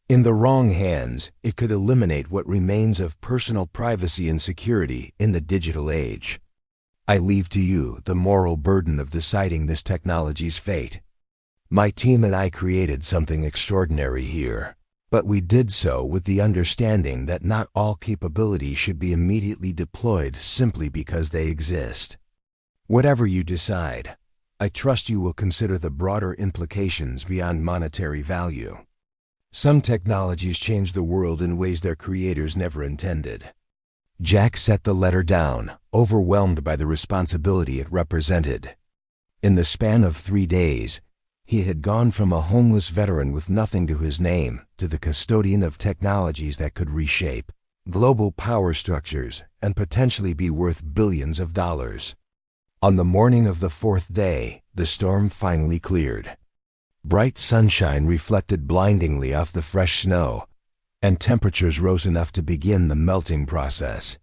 [SPEAKER 1] In the wrong hands, it could eliminate what remains of personal privacy and security in the digital age. I leave to you the moral burden of deciding this technology's fate. My team and I created something extraordinary here, but we did so with the understanding that not all capabilities should be immediately deployed simply because they exist. Whatever you decide, I trust you will consider the broader implications beyond monetary value. Some technologies change the world in ways their creators never intended. Jack set the letter down, overwhelmed by the responsibility it represented. In the span of 3 days, he had gone from a homeless veteran with nothing to his name to the custodian of technologies that could reshape global power structures and potentially be worth billions of dollars. On the morning of the 4th day, the storm finally cleared. Bright sunshine reflected blindingly off the fresh snow, and temperatures rose enough to begin the melting process.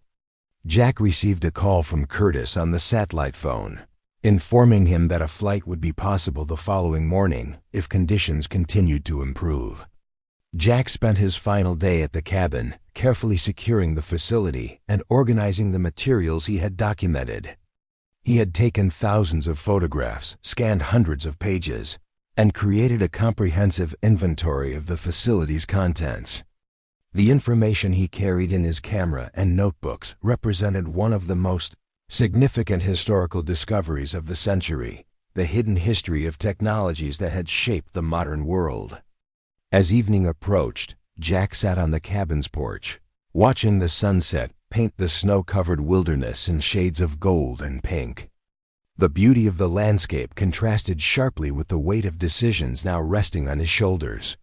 [SPEAKER 1] Jack received a call from Curtis on the satellite phone, informing him that a flight would be possible the following morning if conditions continued to improve. Jack spent his final day at the cabin, carefully securing the facility and organizing the materials he had documented. He had taken thousands of photographs, scanned hundreds of pages, and created a comprehensive inventory of the facility's contents. The information he carried in his camera and notebooks represented one of the most significant historical discoveries of the century, the hidden history of technologies that had shaped the modern world. As evening approached, Jack sat on the cabin's porch, watching the sunset paint the snow-covered wilderness in shades of gold and pink. The beauty of the landscape contrasted sharply with the weight of decisions now resting on his shoulders.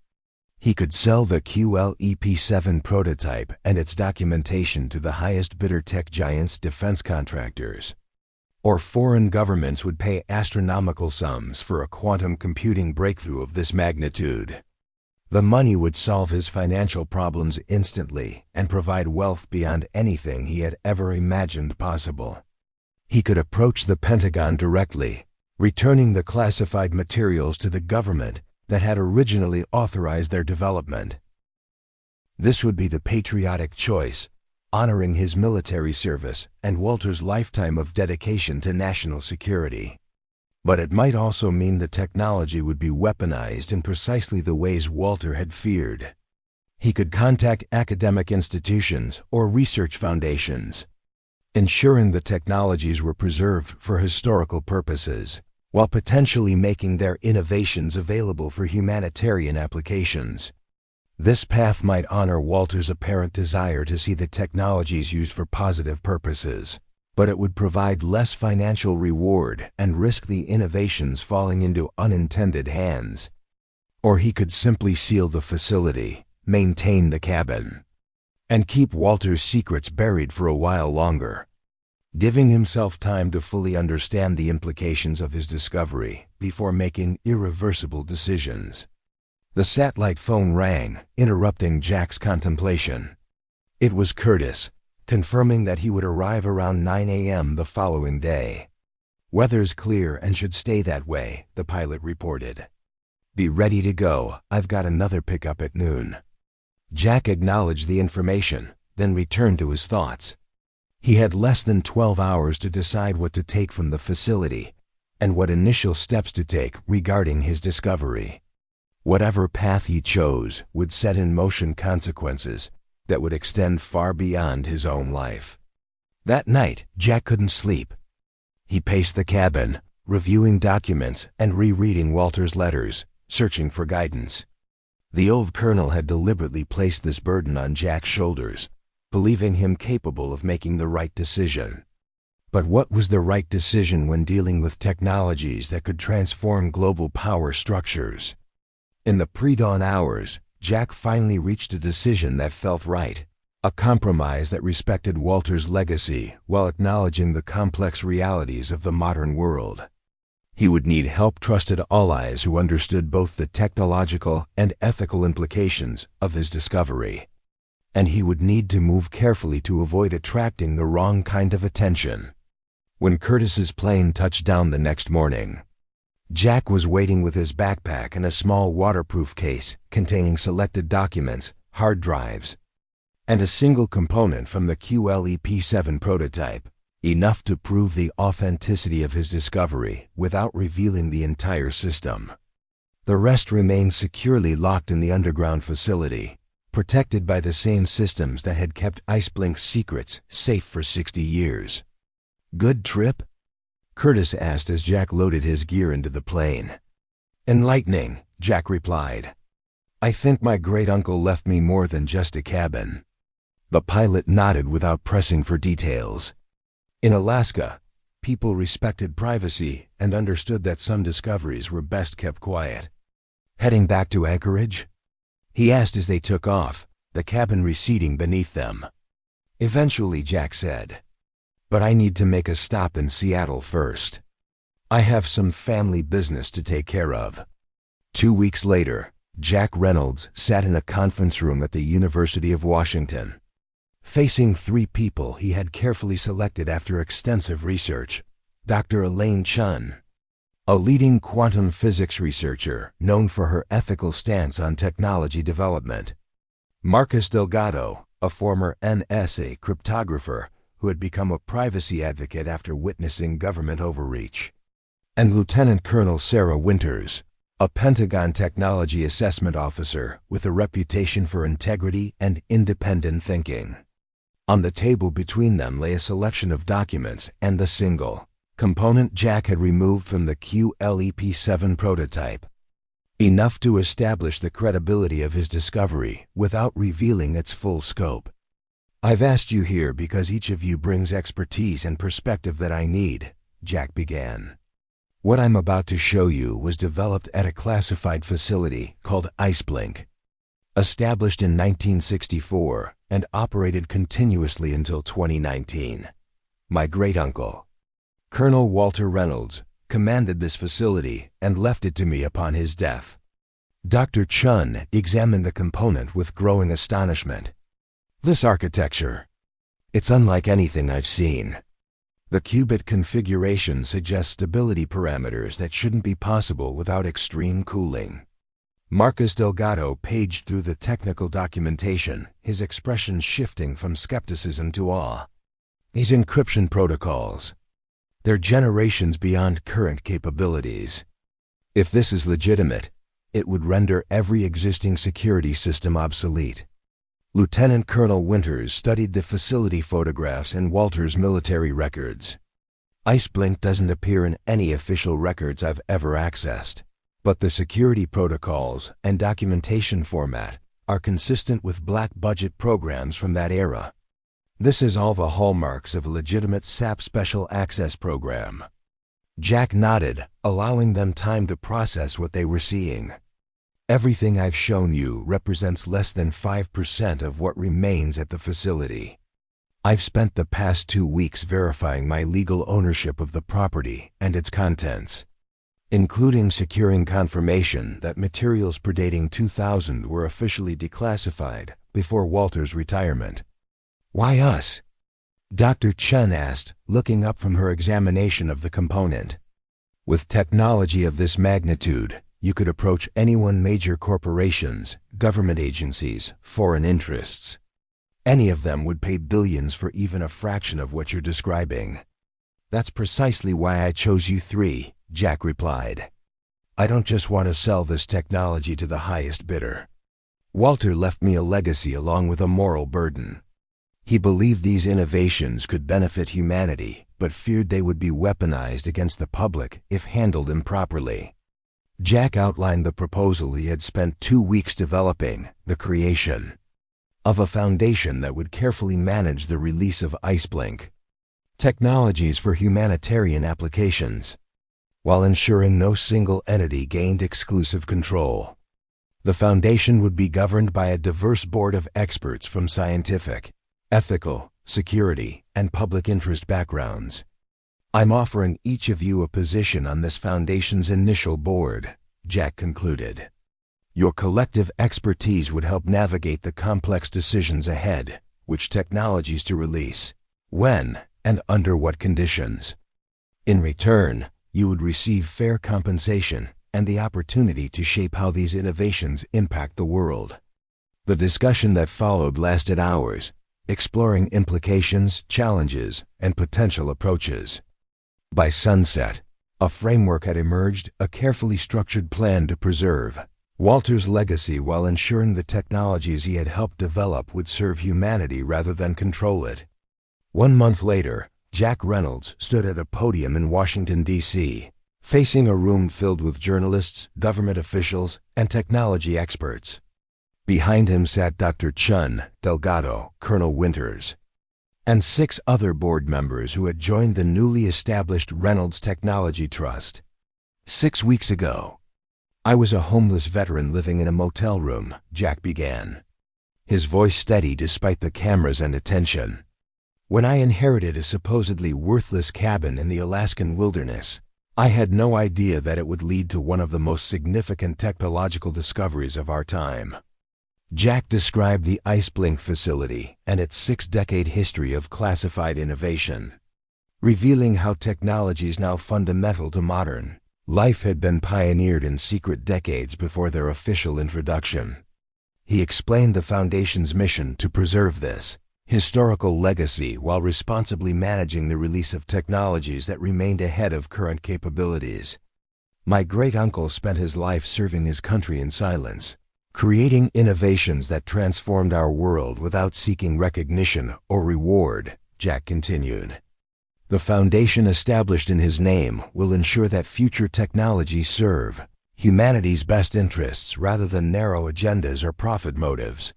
[SPEAKER 1] He could sell the QLEP-7 prototype and its documentation to the highest bidder tech giants, defense contractors. Or foreign governments would pay astronomical sums for a quantum computing breakthrough of this magnitude. The money would solve his financial problems instantly and provide wealth beyond anything he had ever imagined possible. He could approach the Pentagon directly, returning the classified materials to the government that had originally authorized their development. This would be the patriotic choice, honoring his military service and Walter's lifetime of dedication to national security. But it might also mean the technology would be weaponized in precisely the ways Walter had feared. He could contact academic institutions or research foundations, ensuring the technologies were preserved for historical purposes, while potentially making their innovations available for humanitarian applications. This path might honor Walter's apparent desire to see the technologies used for positive purposes, but it would provide less financial reward and risk the innovations falling into unintended hands. Or he could simply seal the facility, maintain the cabin, and keep Walter's secrets buried for a while longer, giving himself time to fully understand the implications of his discovery before making irreversible decisions. The satellite phone rang, interrupting Jack's contemplation. It was Curtis, confirming that he would arrive around 9 a.m. the following day. "Weather's clear and should stay that way," the pilot reported. "Be ready to go, I've got another pickup at noon." Jack acknowledged the information, then returned to his thoughts. He had less than 12 hours to decide what to take from the facility, and what initial steps to take regarding his discovery. Whatever path he chose would set in motion consequences that would extend far beyond his own life. That night, Jack couldn't sleep. He paced the cabin, reviewing documents and rereading Walter's letters, searching for guidance. The old colonel had deliberately placed this burden on Jack's shoulders, believing him capable of making the right decision. But what was the right decision when dealing with technologies that could transform global power structures? In the pre-dawn hours, Jack finally reached a decision that felt right, a compromise that respected Walter's legacy while acknowledging the complex realities of the modern world. He would need help-trusted allies who understood both the technological and ethical implications of his discovery. And he would need to move carefully to avoid attracting the wrong kind of attention. When Curtis's plane touched down the next morning, Jack was waiting with his backpack and a small waterproof case containing selected documents, hard drives, and a single component from the QLEP-7 prototype, enough to prove the authenticity of his discovery without revealing the entire system. The rest remained securely locked in the underground facility, protected by the same systems that had kept Iceblink's secrets safe for 60 years. "Good trip?" Curtis asked as Jack loaded his gear into the plane. "Enlightening," Jack replied. "I think my great-uncle left me more than just a cabin." The pilot nodded without pressing for details. In Alaska, people respected privacy and understood that some discoveries were best kept quiet. "Heading back to Anchorage?" he asked as they took off, the cabin receding beneath them. "Eventually," Jack said. "But I need to make a stop in Seattle first. I have some family business to take care of." 2 weeks later, Jack Reynolds sat in a conference room at the University of Washington, facing 3 people he had carefully selected after extensive research. Dr. Elaine Chun, a leading quantum physics researcher known for her ethical stance on technology development. Marcus Delgado, a former NSA cryptographer who had become a privacy advocate after witnessing government overreach. And Lieutenant Colonel Sarah Winters, a Pentagon technology assessment officer with a reputation for integrity and independent thinking. On the table between them lay a selection of documents and the single component Jack had removed from the QLEP-7 prototype, enough to establish the credibility of his discovery without revealing its full scope. "I've asked you here because each of you brings expertise and perspective that I need," Jack began. "What I'm about to show you was developed at a classified facility called Iceblink, established in 1964 and operated continuously until 2019. My great-uncle, Colonel Walter Reynolds, commanded this facility and left it to me upon his death." Dr. Chun examined the component with growing astonishment. "This architecture, it's unlike anything I've seen. The qubit configuration suggests stability parameters that shouldn't be possible without extreme cooling." Marcus Delgado paged through the technical documentation, his expression shifting from skepticism to awe. "These encryption protocols, they're generations beyond current capabilities. If this is legitimate, it would render every existing security system obsolete." Lieutenant Colonel Winters studied the facility photographs in Walter's military records. "Iceblink doesn't appear in any official records I've ever accessed, but the security protocols and documentation format are consistent with black budget programs from that era. This is all the hallmarks of a legitimate SAP Special Access program." Jack nodded, allowing them time to process what they were seeing. "Everything I've shown you represents less than 5% of what remains at the facility. I've spent the past 2 weeks verifying my legal ownership of the property and its contents, including securing confirmation that materials predating 2000 were officially declassified before Walter's retirement." "Why us?" Dr. Chun asked, looking up from her examination of the component. With technology of this magnitude, you could approach major corporations, government agencies, foreign interests. Any of them would pay billions for even a fraction of what you're describing. That's precisely why I chose you three, Jack replied. I don't just want to sell this technology to the highest bidder. Walter left me a legacy along with a moral burden. He believed these innovations could benefit humanity, but feared they would be weaponized against the public if handled improperly. Jack outlined the proposal he had spent 2 weeks developing, the creation of a foundation that would carefully manage the release of IceBlink technologies for humanitarian applications, while ensuring no single entity gained exclusive control. The foundation would be governed by a diverse board of experts from scientific, ethical, security, and public interest backgrounds. I'm offering each of you a position on this foundation's initial board, Jack concluded. Your collective expertise would help navigate the complex decisions ahead, which technologies to release, when, and under what conditions. In return, you would receive fair compensation and the opportunity to shape how these innovations impact the world. The discussion that followed lasted hours, exploring implications, challenges, and potential approaches. By sunset, a framework had emerged, a carefully structured plan to preserve Walter's legacy while ensuring the technologies he had helped develop would serve humanity rather than control it. 1 month later, Jack Reynolds stood at a podium in Washington, D.C., facing a room filled with journalists, government officials, and technology experts. Behind him sat Dr. Chun, Delgado, Colonel Winters, and 6 other board members who had joined the newly established Reynolds Technology Trust. 6 weeks ago, I was a homeless veteran living in a motel room, Jack began, his voice steady despite the cameras and attention. When I inherited a supposedly worthless cabin in the Alaskan wilderness, I had no idea that it would lead to one of the most significant technological discoveries of our time. Jack described the IceBlink facility and its 6-decade history of classified innovation, revealing how technologies now fundamental to modern life had been pioneered in secret decades before their official introduction. He explained the Foundation's mission to preserve this historical legacy while responsibly managing the release of technologies that remained ahead of current capabilities. My great-uncle spent his life serving his country in silence, creating innovations that transformed our world without seeking recognition or reward, Jack continued. The foundation established in his name will ensure that future technologies serve humanity's best interests rather than narrow agendas or profit motives.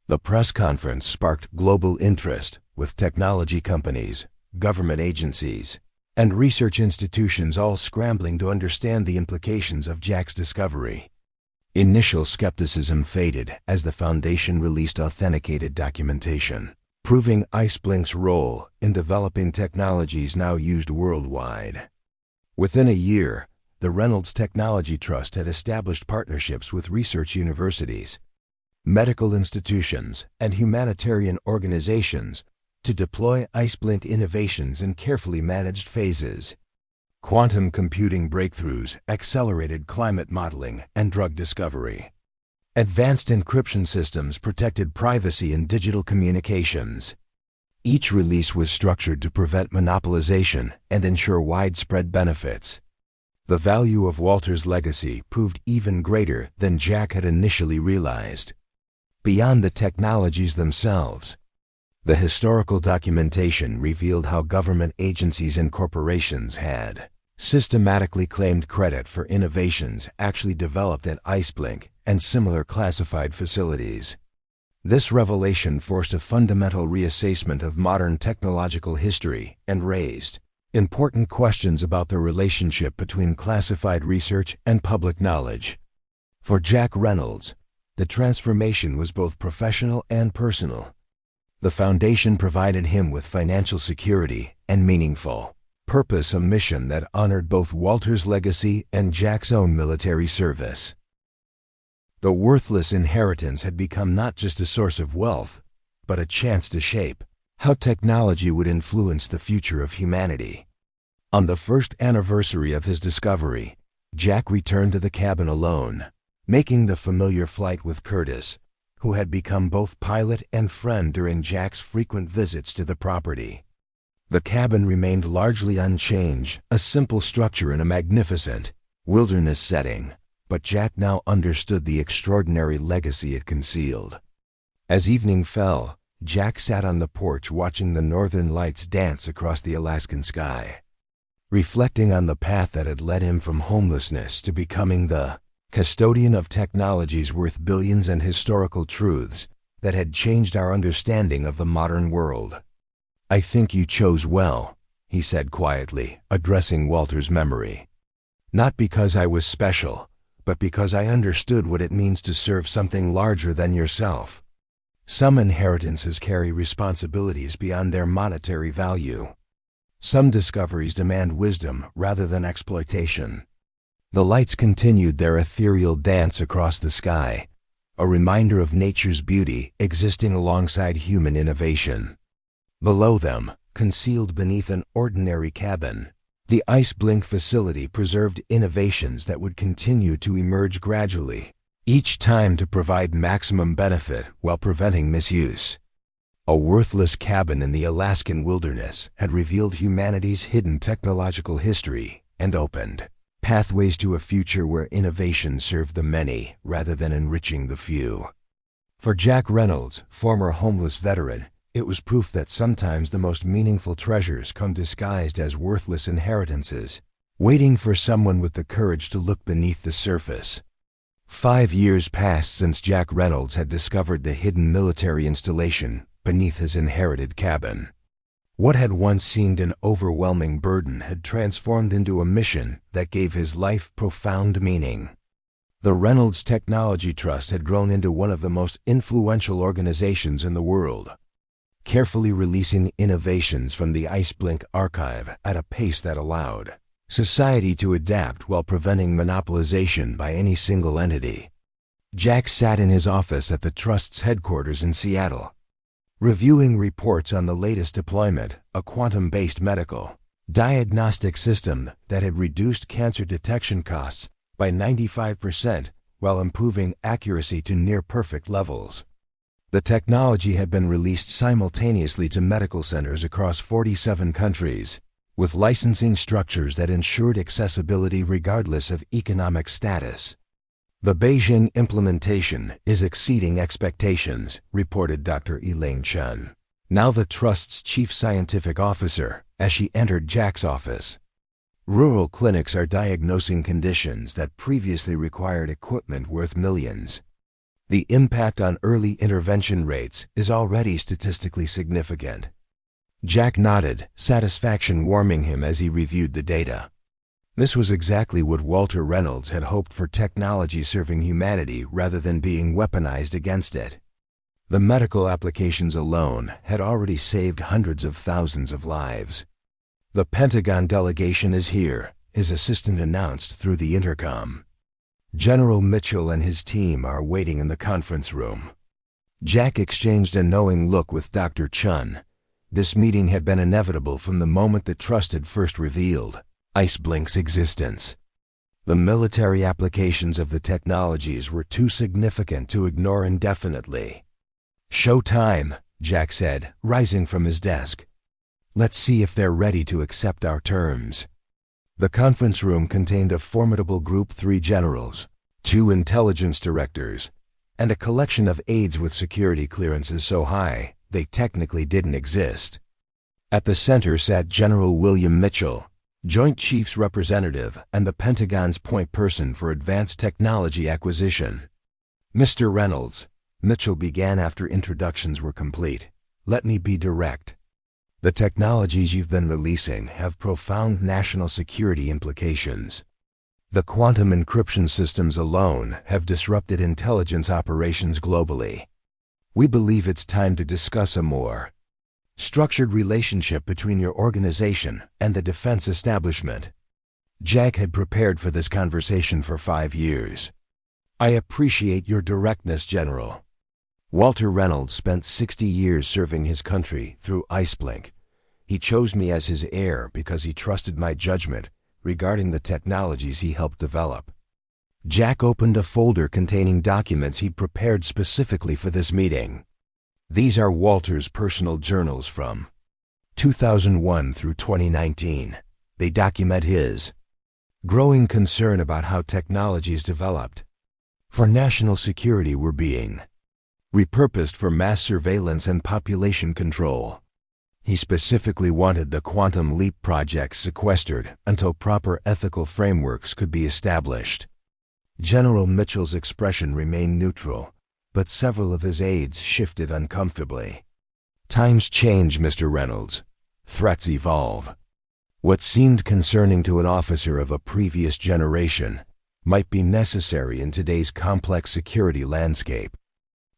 [SPEAKER 1] The press conference sparked global interest, with technology companies, government agencies, and research institutions all scrambling to understand the implications of Jack's discovery. Initial skepticism faded as the Foundation released authenticated documentation, proving IceBlink's role in developing technologies now used worldwide. Within a year, the Reynolds Technology Trust had established partnerships with research universities, medical institutions, and humanitarian organizations to deploy IceBlink innovations in carefully managed phases. Quantum computing breakthroughs accelerated climate modeling and drug discovery. Advanced encryption systems protected privacy in digital communications. Each release was structured to prevent monopolization and ensure widespread benefits. The value of Walter's legacy proved even greater than Jack had initially realized. Beyond the technologies themselves, the historical documentation revealed how government agencies and corporations had systematically claimed credit for innovations actually developed at IceBlink and similar classified facilities. This revelation forced a fundamental reassessment of modern technological history and raised important questions about the relationship between classified research and public knowledge. For Jack Reynolds, the transformation was both professional and personal. The Foundation provided him with financial security and meaningful purpose, a mission that honored both Walter's legacy and Jack's own military service. The worthless inheritance had become not just a source of wealth, but a chance to shape how technology would influence the future of humanity. On the first anniversary of his discovery, Jack returned to the cabin alone, making the familiar flight with Curtis, who had become both pilot and friend during Jack's frequent visits to the property. The cabin remained largely unchanged, a simple structure in a magnificent wilderness setting, but Jack now understood the extraordinary legacy it concealed. As evening fell, Jack sat on the porch watching the northern lights dance across the Alaskan sky, reflecting on the path that had led him from homelessness to becoming the custodian of technologies worth billions and historical truths that had changed our understanding of the modern world. "I think you chose well," he said quietly, addressing Walter's memory. "Not because I was special, but because I understood what it means to serve something larger than yourself. Some inheritances carry responsibilities beyond their monetary value. Some discoveries demand wisdom rather than exploitation." The lights continued their ethereal dance across the sky, a reminder of nature's beauty existing alongside human innovation. Below them, concealed beneath an ordinary cabin, the Ice Blink facility preserved innovations that would continue to emerge gradually, each time to provide maximum benefit while preventing misuse. A worthless cabin in the Alaskan wilderness had revealed humanity's hidden technological history and opened pathways to a future where innovation served the many rather than enriching the few. For Jack Reynolds, former homeless veteran, it was proof that sometimes the most meaningful treasures come disguised as worthless inheritances, waiting for someone with the courage to look beneath the surface. 5 years passed since Jack Reynolds had discovered the hidden military installation beneath his inherited cabin. What had once seemed an overwhelming burden had transformed into a mission that gave his life profound meaning. The Reynolds Technology Trust had grown into one of the most influential organizations in the world, carefully releasing innovations from the Ice Blink archive at a pace that allowed society to adapt while preventing monopolization by any single entity. Jack sat in his office at the Trust's headquarters in Seattle, reviewing reports on the latest deployment, a quantum-based medical diagnostic system that had reduced cancer detection costs by 95% while improving accuracy to near-perfect levels. The technology had been released simultaneously to medical centers across 47 countries, with licensing structures that ensured accessibility regardless of economic status. "The Beijing implementation is exceeding expectations," reported Dr. Elaine Chen, now the Trust's chief scientific officer, as she entered Jack's office. "Rural clinics are diagnosing conditions that previously required equipment worth millions. The impact on early intervention rates is already statistically significant." Jack nodded, satisfaction warming him as he reviewed the data. This was exactly what Walter Reynolds had hoped for: technology serving humanity rather than being weaponized against it. The medical applications alone had already saved hundreds of thousands of lives. "The Pentagon delegation is here," his assistant announced through the intercom. "General Mitchell and his team are waiting in the conference room." Jack exchanged a knowing look with Dr. Chun. This meeting had been inevitable from the moment the Trust had first revealed Ice Blink's existence. The military applications of the technologies were too significant to ignore indefinitely. "Show time," Jack said, rising from his desk. "Let's see if they're ready to accept our terms." The conference room contained a formidable Group 3 generals, 2 intelligence directors, and a collection of aides with security clearances so high they technically didn't exist. At the center sat General William Mitchell, Joint Chiefs Representative and the Pentagon's point person for advanced technology acquisition. "Mr. Reynolds," Mitchell began after introductions were complete, "let me be direct. The technologies you've been releasing have profound national security implications. The quantum encryption systems alone have disrupted intelligence operations globally. We believe it's time to discuss a more structured relationship between your organization and the defense establishment." Jack had prepared for this conversation for 5 years. "I appreciate your directness, General. Walter Reynolds spent 60 years serving his country through IceBlink. He chose me as his heir because he trusted my judgment regarding the technologies he helped develop. Jack opened a folder containing documents he'd prepared specifically for this meeting. These are Walter's personal journals from 2001 through 2019. They document his growing concern about how technologies developed for national security were being repurposed for mass surveillance and population control. He specifically wanted the quantum leap projects sequestered until proper ethical frameworks could be established. General Mitchell's expression remained neutral, but several of his aides shifted uncomfortably. Times change, Mr. Reynolds. Threats evolve. What seemed concerning to an officer of a previous generation might be necessary in today's complex security landscape.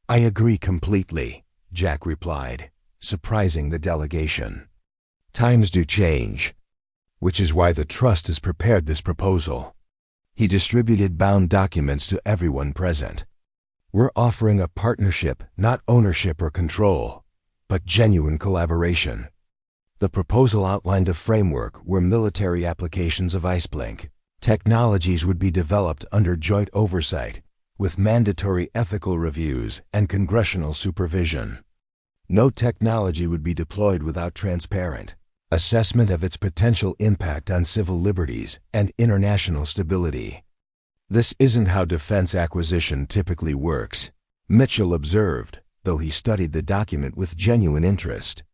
[SPEAKER 1] I agree completely, Jack replied, surprising the delegation. Times do change, which is why the Trust has prepared this proposal. He distributed bound documents to everyone present. We're offering a partnership, not ownership or control, but genuine collaboration. The proposal outlined a framework where military applications of IceBlink technologies would be developed under joint oversight, with mandatory ethical reviews and congressional supervision. No technology would be deployed without transparent assessment of its potential impact on civil liberties and international stability. This isn't how defense acquisition typically works, Mitchell observed, though he studied the document with genuine interest.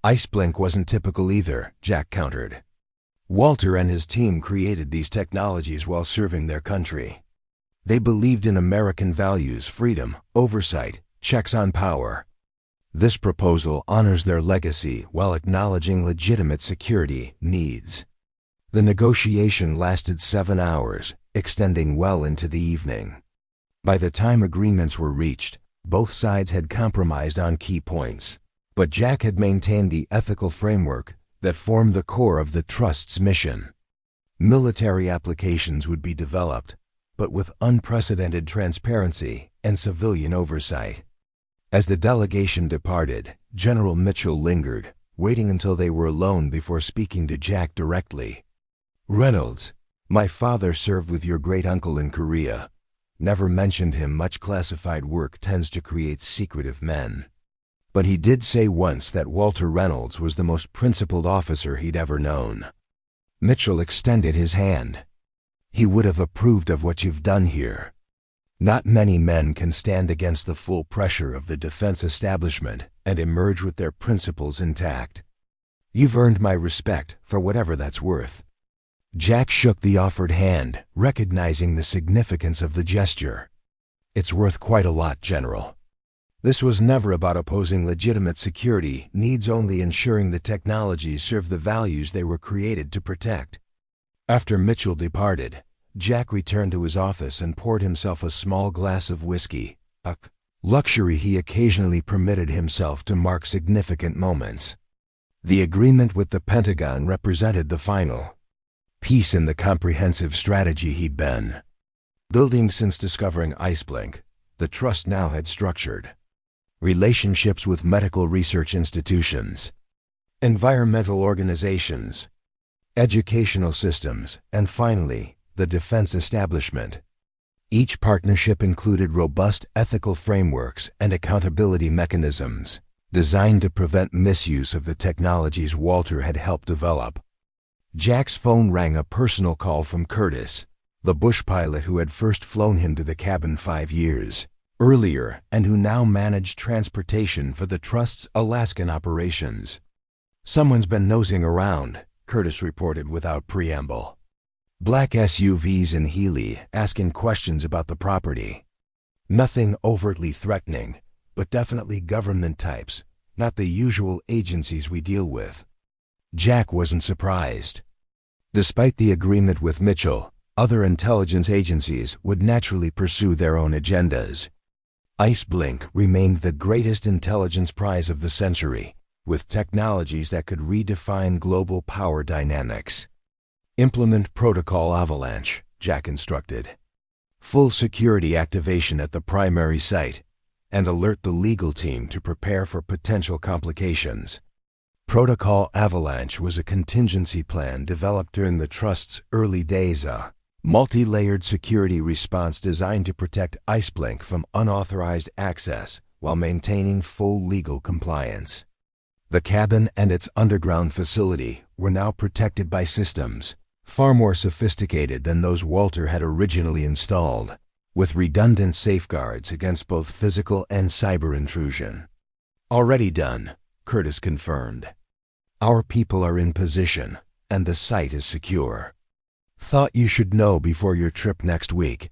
[SPEAKER 1] IceBlink wasn't typical either, Jack countered. Walter and his team created these technologies while serving their country. They believed in American values, freedom, oversight, checks on power. This proposal honors their legacy while acknowledging legitimate security needs. The negotiation lasted 7 hours, extending well into the evening. By the time agreements were reached, both sides had compromised on key points, but Jack had maintained the ethical framework that formed the core of the Trust's mission. Military applications would be developed, but with unprecedented transparency and civilian oversight. As the delegation departed, General Mitchell lingered, waiting until they were alone before speaking to Jack directly. Reynolds, my father served with your great-uncle in Korea. Never mentioned him much. Classified work tends to create secretive men. But he did say once that Walter Reynolds was the most principled officer he'd ever known. Mitchell extended his hand. He would have approved of what you've done here. Not many men can stand against the full pressure of the defense establishment and emerge with their principles intact. You've earned my respect, for whatever that's worth. Jack shook the offered hand, recognizing the significance of the gesture. It's worth quite a lot, General. This was never about opposing legitimate security needs, only ensuring the technologies serve the values they were created to protect. After Mitchell departed, Jack returned to his office and poured himself a small glass of whiskey, a luxury he occasionally permitted himself to mark significant moments. The agreement with the Pentagon represented the final piece in the comprehensive strategy he'd been building since discovering IceBlink. The Trust now had structured relationships with medical research institutions, environmental organizations, educational systems, and finally, the defense establishment. Each partnership included robust ethical frameworks and accountability mechanisms designed to prevent misuse of the technologies Walter had helped develop. Jack's phone rang, a personal call from Curtis, the bush pilot who had first flown him to the cabin 5 years earlier and who now managed transportation for the Trust's Alaskan operations. Someone's been nosing around, Curtis reported without preamble. Black SUVs in Healy, asking questions about the property. Nothing overtly threatening, but definitely government types, not the usual agencies we deal with. Jack wasn't surprised. Despite the agreement with Mitchell, other intelligence agencies would naturally pursue their own agendas. IceBlink remained the greatest intelligence prize of the century, with technologies that could redefine global power dynamics. Implement Protocol Avalanche, Jack instructed. Full security activation at the primary site. and alert the legal team to prepare for potential complications. Protocol Avalanche was a contingency plan developed during the Trust's early days, a multi-layered security response designed to protect Iceblink from unauthorized access while maintaining full legal compliance. The cabin and its underground facility were now protected by systems far more sophisticated than those Walter had originally installed, with redundant safeguards against both physical and cyber intrusion. "Already done," Curtis confirmed. "Our people are in position, and the site is secure. Thought you should know before your trip next week."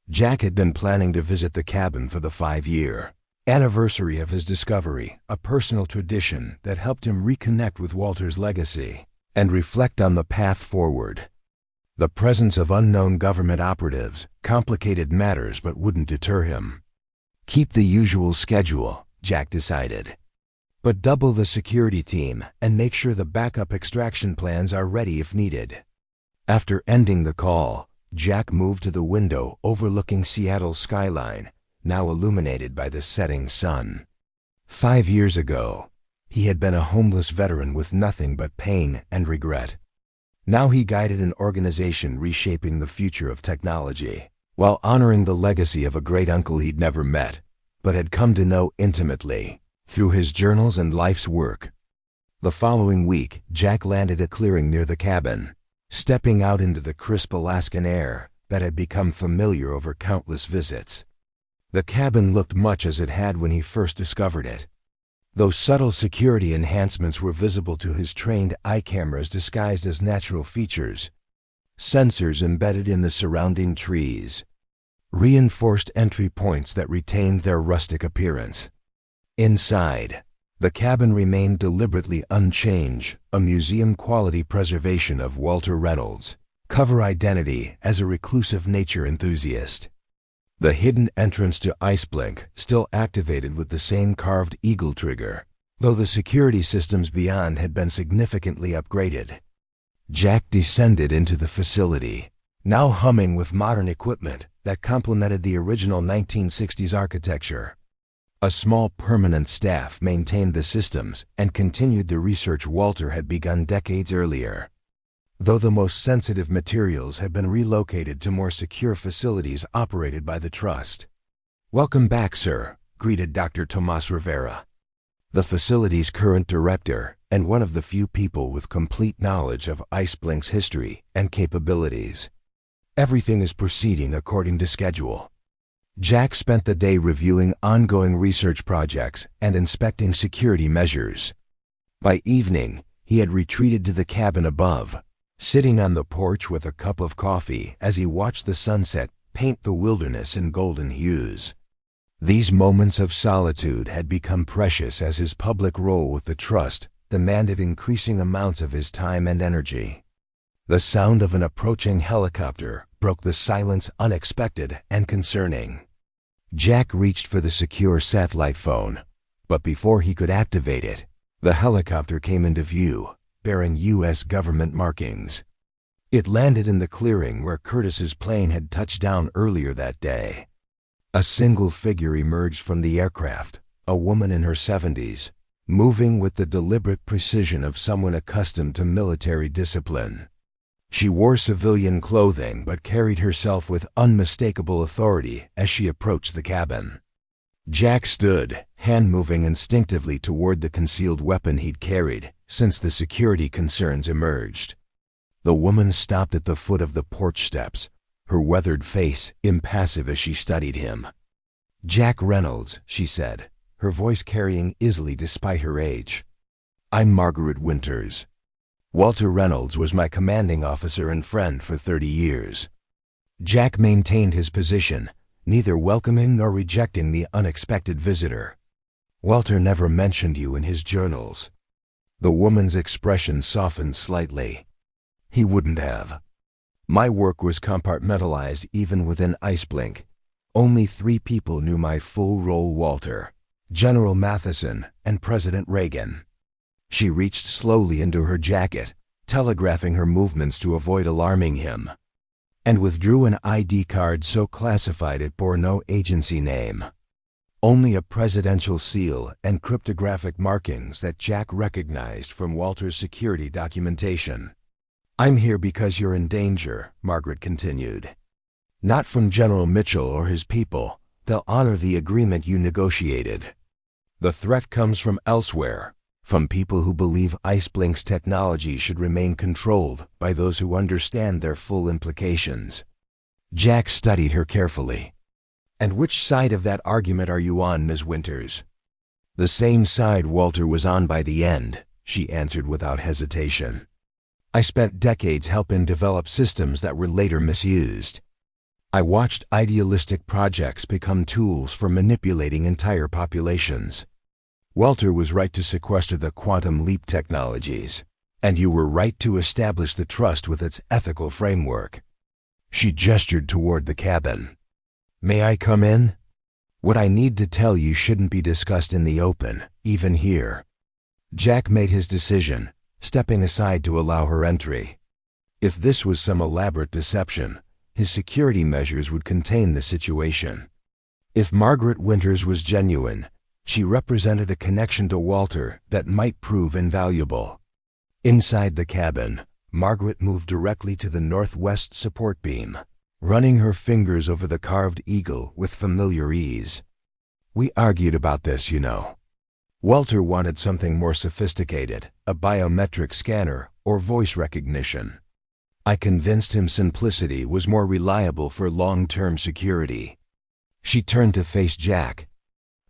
[SPEAKER 1] Jack had been planning to visit the cabin for the 5-year anniversary of his discovery, a personal tradition that helped him reconnect with Walter's legacy and reflect on the path forward. The presence of unknown government operatives complicated matters but wouldn't deter him. Keep the usual schedule, Jack decided, but double the security team and make sure the backup extraction plans are ready if needed. After ending the call, Jack moved to the window overlooking Seattle's skyline, now illuminated by the setting sun. 5 years ago, he had been a homeless veteran with nothing but pain and regret. Now he guided an organization reshaping the future of technology, while honoring the legacy of a great uncle he'd never met, but had come to know intimately, through his journals and life's work. The following week, Jack landed at a clearing near the cabin, stepping out into the crisp Alaskan air that had become familiar over countless visits. The cabin looked much as it had when he first discovered it. Those subtle security enhancements were visible to his trained eye cameras disguised as natural features. Sensors embedded in the surrounding trees. Reinforced entry points that retained their rustic appearance. Inside, the cabin remained deliberately unchanged, a museum-quality preservation of Walter Reynolds' cover identity as a reclusive nature enthusiast. The hidden entrance to Iceblink still activated with the same carved eagle trigger, though the security systems beyond had been significantly upgraded. Jack descended into the facility, now humming with modern equipment that complemented the original 1960s architecture. A small permanent staff maintained the systems and continued the research Walter had begun decades earlier, though the most sensitive materials have been relocated to more secure facilities operated by the Trust. "Welcome back, sir," greeted Dr. Tomas Rivera, the facility's current director and one of the few people with complete knowledge of Iceblink's history and capabilities. "Everything is proceeding according to schedule." Jack spent the day reviewing ongoing research projects and inspecting security measures. By evening, he had retreated to the cabin above, sitting on the porch with a cup of coffee as he watched the sunset paint the wilderness in golden hues. These moments of solitude had become precious as his public role with the Trust demanded increasing amounts of his time and energy. The sound of an approaching helicopter broke the silence, unexpected and concerning. Jack reached for the secure satellite phone, but before he could activate it, the helicopter came into view, bearing U.S. government markings. It landed in the clearing where Curtis's plane had touched down earlier that day. A single figure emerged from the aircraft, a woman in her 70s, moving with the deliberate precision of someone accustomed to military discipline. She wore civilian clothing but carried herself with unmistakable authority as she approached the cabin. Jack stood, hand moving instinctively toward the concealed weapon he'd carried since the security concerns emerged. The woman stopped at the foot of the porch steps, her weathered face impassive as she studied him. "Jack Reynolds," she said, her voice carrying easily despite her age. "I'm Margaret Winters. Walter Reynolds was my commanding officer and friend for 30 years. Jack maintained his position, neither welcoming nor rejecting the unexpected visitor. "Walter never mentioned you in his journals." The woman's expression softened slightly. "He wouldn't have. My work was compartmentalized even within Iceblink. Only 3 people knew my full role: Walter, General Matheson, and President Reagan." She reached slowly into her jacket, telegraphing her movements to avoid alarming him, and withdrew an ID card so classified it bore no agency name. Only a presidential seal and cryptographic markings that Jack recognized from Walter's security documentation. "I'm here because you're in danger," Margaret continued. "Not from General Mitchell or his people. They'll honor the agreement you negotiated. The threat comes from elsewhere, from people who believe IceBlink's technology should remain controlled by those who understand their full implications." Jack studied her carefully. "And which side of that argument are you on, Ms. Winters?" "The same side Walter was on by the end," she answered without hesitation. "I spent decades helping develop systems that were later misused. I watched idealistic projects become tools for manipulating entire populations. Walter was right to sequester the quantum leap technologies, and you were right to establish the trust with its ethical framework." She gestured toward the cabin. "May I come in? What I need to tell you shouldn't be discussed in the open, even here." Jack made his decision, stepping aside to allow her entry. If this was some elaborate deception, his security measures would contain the situation. If Margaret Winters was genuine, she represented a connection to Walter that might prove invaluable. Inside the cabin, Margaret moved directly to the northwest support beam, running her fingers over the carved eagle with familiar ease. "We argued about this, you know. Walter wanted something more sophisticated, a biometric scanner or voice recognition. I convinced him simplicity was more reliable for long-term security." She turned to face Jack.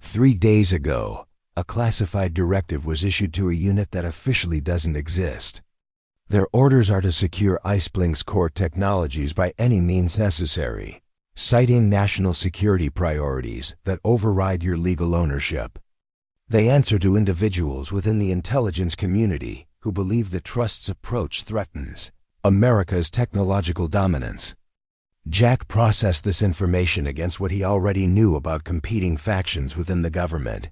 [SPEAKER 1] 3 days ago, a classified directive was issued to a unit that officially doesn't exist. Their orders are to secure IceBlink's core technologies by any means necessary, citing national security priorities that override your legal ownership. They answer to individuals within the intelligence community who believe the trust's approach threatens America's technological dominance. Jack processed this information against what he already knew about competing factions within the government.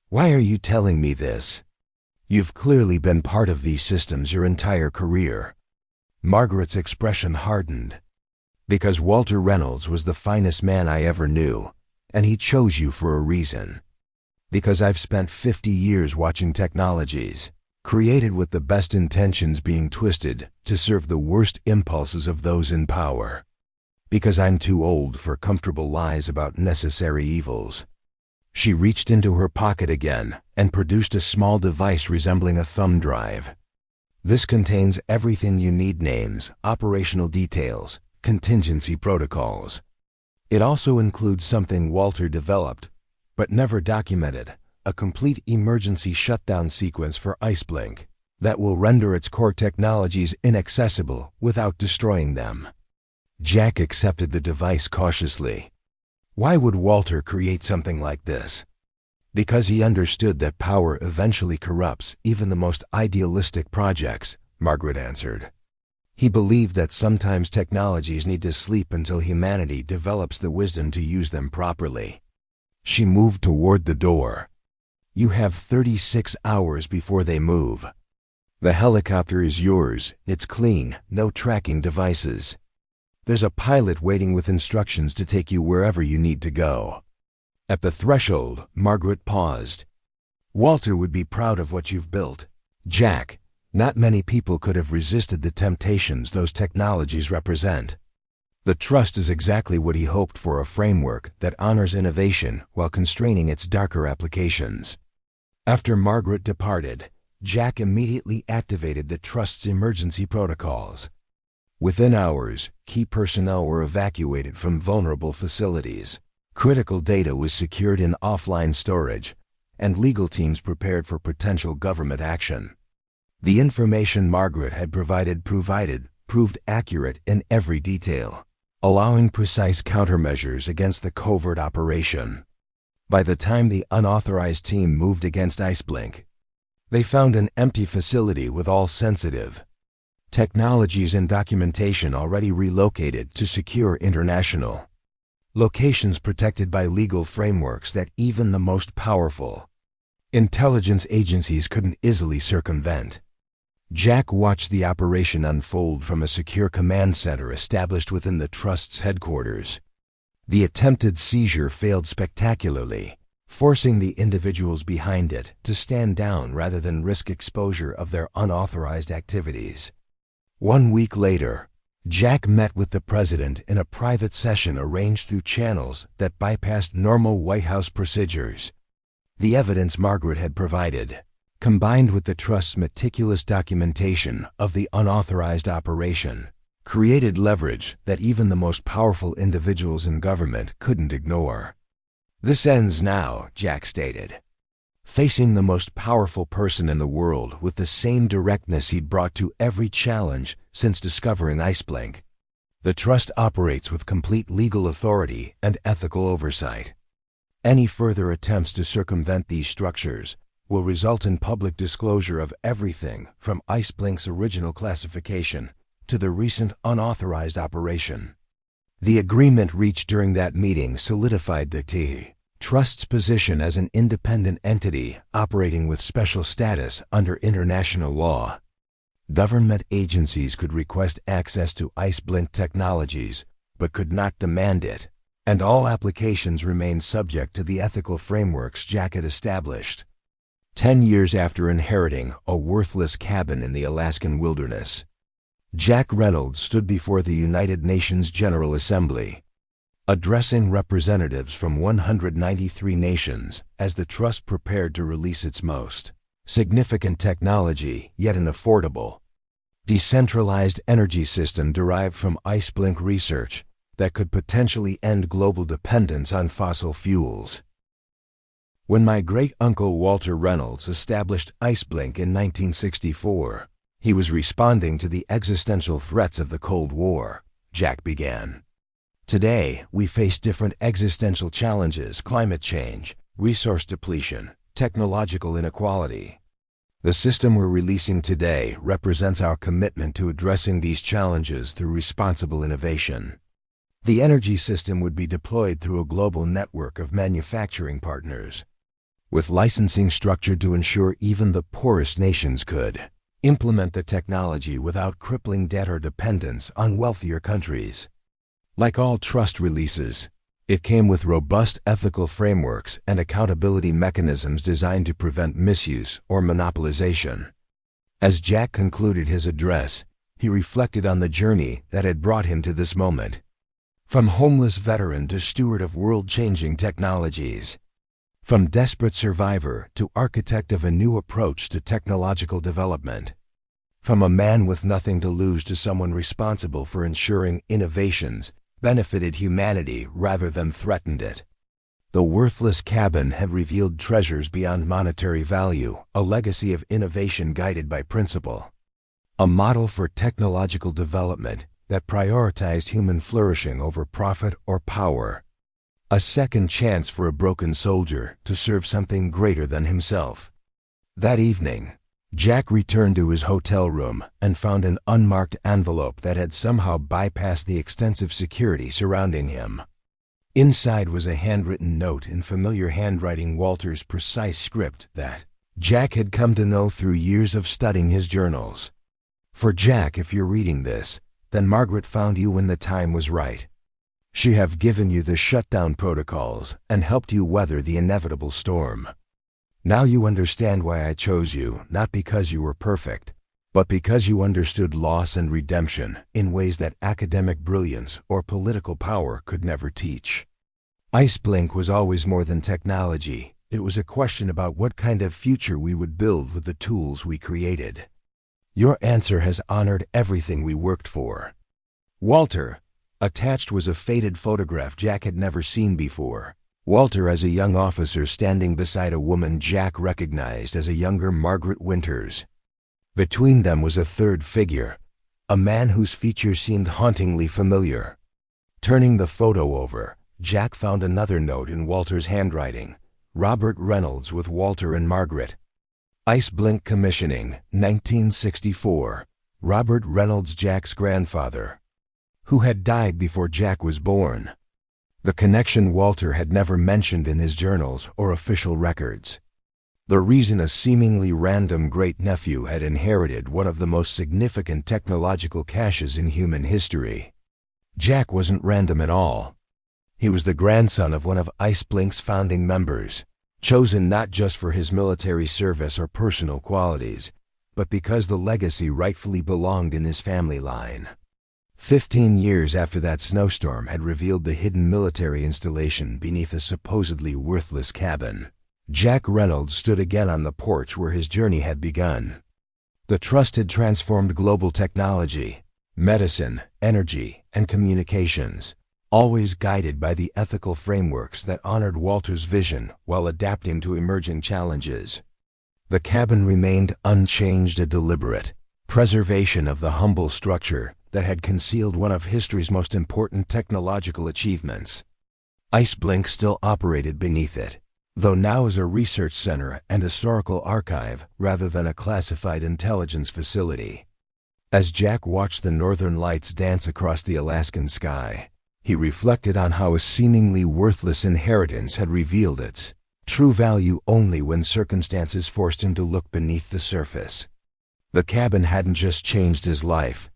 [SPEAKER 1] "Why are you telling me this? You've clearly been part of these systems your entire career." Margaret's expression hardened. "Because Walter Reynolds was the finest man I ever knew, and he chose you for a reason. Because I've spent 50 years watching technologies, created with the best intentions being twisted to serve the worst impulses of those in power. Because I'm too old for comfortable lies about necessary evils." She reached into her pocket again and produced a small device resembling a thumb drive. "This contains everything you need: names, operational details, contingency protocols. It also includes something Walter developed, but never documented, a complete emergency shutdown sequence for IceBlink that will render its core technologies inaccessible without destroying them." Jack accepted the device cautiously. Why would Walter create something like this? Because he understood that power eventually corrupts even the most idealistic projects, Margaret answered. He believed that sometimes technologies need to sleep until humanity develops the wisdom to use them properly. She moved toward the door. "You have 36 hours before they move. The helicopter is yours. It's clean, no tracking devices. There's a pilot waiting with instructions to take you wherever you need to go." At the threshold, Margaret paused. "Walter would be proud of what you've built. Jack, not many people could have resisted the temptations those technologies represent. The trust is exactly what he hoped for: a framework that honors innovation while constraining its darker applications." After Margaret departed, Jack immediately activated the trust's emergency protocols. Within hours, key personnel were evacuated from vulnerable facilities. Critical data was secured in offline storage, and legal teams prepared for potential government action. The information Margaret had provided proved accurate in every detail, allowing precise countermeasures against the covert operation. By the time the unauthorized team moved against IceBlink, they found an empty facility with all sensitive technologies and documentation already relocated to secure international locations protected by legal frameworks that even the most powerful intelligence agencies couldn't easily circumvent. Jack watched the operation unfold from a secure command center established within the Trust's headquarters. The attempted seizure failed spectacularly, forcing the individuals behind it to stand down rather than risk exposure of their unauthorized activities. 1 week later, Jack met with the president in a private session arranged through channels that bypassed normal White House procedures. The evidence Margaret had provided, combined with the trust's meticulous documentation of the unauthorized operation, created leverage that even the most powerful individuals in government couldn't ignore. "This ends now," Jack stated, facing the most powerful person in the world with the same directness he'd brought to every challenge since discovering IceBlink. "The trust operates with complete legal authority and ethical oversight. Any further attempts to circumvent these structures will result in public disclosure of everything from IceBlink's original classification to the recent unauthorized operation." The agreement reached during that meeting solidified the Trust's position as an independent entity operating with special status under international law. Government agencies could request access to IceBlink technologies, but could not demand it, and all applications remained subject to the ethical frameworks Jack had established. 10 years after inheriting a worthless cabin in the Alaskan wilderness, Jack Reynolds stood before the United Nations General Assembly, addressing representatives from 193 nations as the trust prepared to release its most significant technology, yet an affordable, decentralized energy system derived from IceBlink research that could potentially end global dependence on fossil fuels. When my great-uncle Walter Reynolds established IceBlink in 1964, he was responding to the existential threats of the Cold War, Jack began. "Today, we face different existential challenges: climate change, resource depletion, technological inequality. The system we're releasing today represents our commitment to addressing these challenges through responsible innovation. The energy system would be deployed through a global network of manufacturing partners, with licensing structured to ensure even the poorest nations could implement the technology without crippling debt or dependence on wealthier countries. Like all trust releases, it came with robust ethical frameworks and accountability mechanisms designed to prevent misuse or monopolization." As Jack concluded his address, he reflected on the journey that had brought him to this moment. From homeless veteran to steward of world-changing technologies, from desperate survivor to architect of a new approach to technological development, from a man with nothing to lose to someone responsible for ensuring innovations benefited humanity rather than threatened it. The worthless cabin had revealed treasures beyond monetary value, a legacy of innovation guided by principle, a model for technological development that prioritized human flourishing over profit or power, a second chance for a broken soldier to serve something greater than himself. That evening, Jack returned to his hotel room and found an unmarked envelope that had somehow bypassed the extensive security surrounding him. Inside was a handwritten note in familiar handwriting, Walter's precise script that Jack had come to know through years of studying his journals. "For Jack, if you're reading this, then Margaret found you when the time was right. She have given you the shutdown protocols and helped you weather the inevitable storm. Now you understand why I chose you, not because you were perfect, but because you understood loss and redemption in ways that academic brilliance or political power could never teach. IceBlink was always more than technology. It was a question about what kind of future we would build with the tools we created. Your answer has honored everything we worked for. Walter." Attached was a faded photograph Jack had never seen before. Walter as a young officer standing beside a woman Jack recognized as a younger Margaret Winters. Between them was a third figure, a man whose features seemed hauntingly familiar. Turning the photo over, Jack found another note in Walter's handwriting: "Robert Reynolds with Walter and Margaret. IceBlink commissioning, 1964. Robert Reynolds, Jack's grandfather, who had died before Jack was born." The connection Walter had never mentioned in his journals or official records. The reason a seemingly random great-nephew had inherited one of the most significant technological caches in human history. Jack wasn't random at all. He was the grandson of one of IceBlink's founding members, chosen not just for his military service or personal qualities, but because the legacy rightfully belonged in his family line. 15 years after that snowstorm had revealed the hidden military installation beneath a supposedly worthless cabin, Jack Reynolds stood again on the porch where his journey had begun. The trust had transformed global technology, medicine, energy, and communications, always guided by the ethical frameworks that honored Walter's vision while adapting to emerging challenges. The cabin remained unchanged, a deliberate preservation of the humble structure that had concealed one of history's most important technological achievements. IceBlink still operated beneath it, though now as a research center and historical archive rather than a classified intelligence facility. As Jack watched the northern lights dance across the Alaskan sky, he reflected on how a seemingly worthless inheritance had revealed its true value only when circumstances forced him to look beneath the surface. The cabin hadn't just changed his life.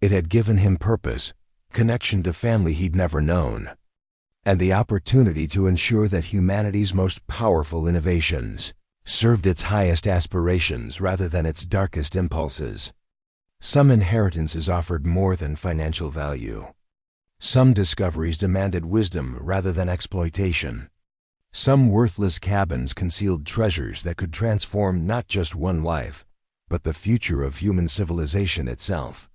[SPEAKER 1] It had given him purpose, connection to family he'd never known, and the opportunity to ensure that humanity's most powerful innovations served its highest aspirations rather than its darkest impulses. Some inheritances offered more than financial value. Some discoveries demanded wisdom rather than exploitation. Some worthless cabins concealed treasures that could transform not just one life, but the future of human civilization itself.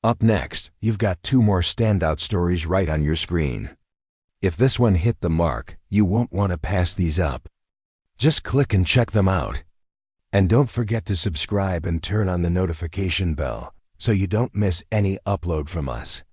[SPEAKER 1] Up next, you've got 2 more standout stories right on your screen. If this one hit the mark, you won't want to pass these up. Just click and check them out. And don't forget to subscribe and turn on the notification bell so you don't miss any upload from us.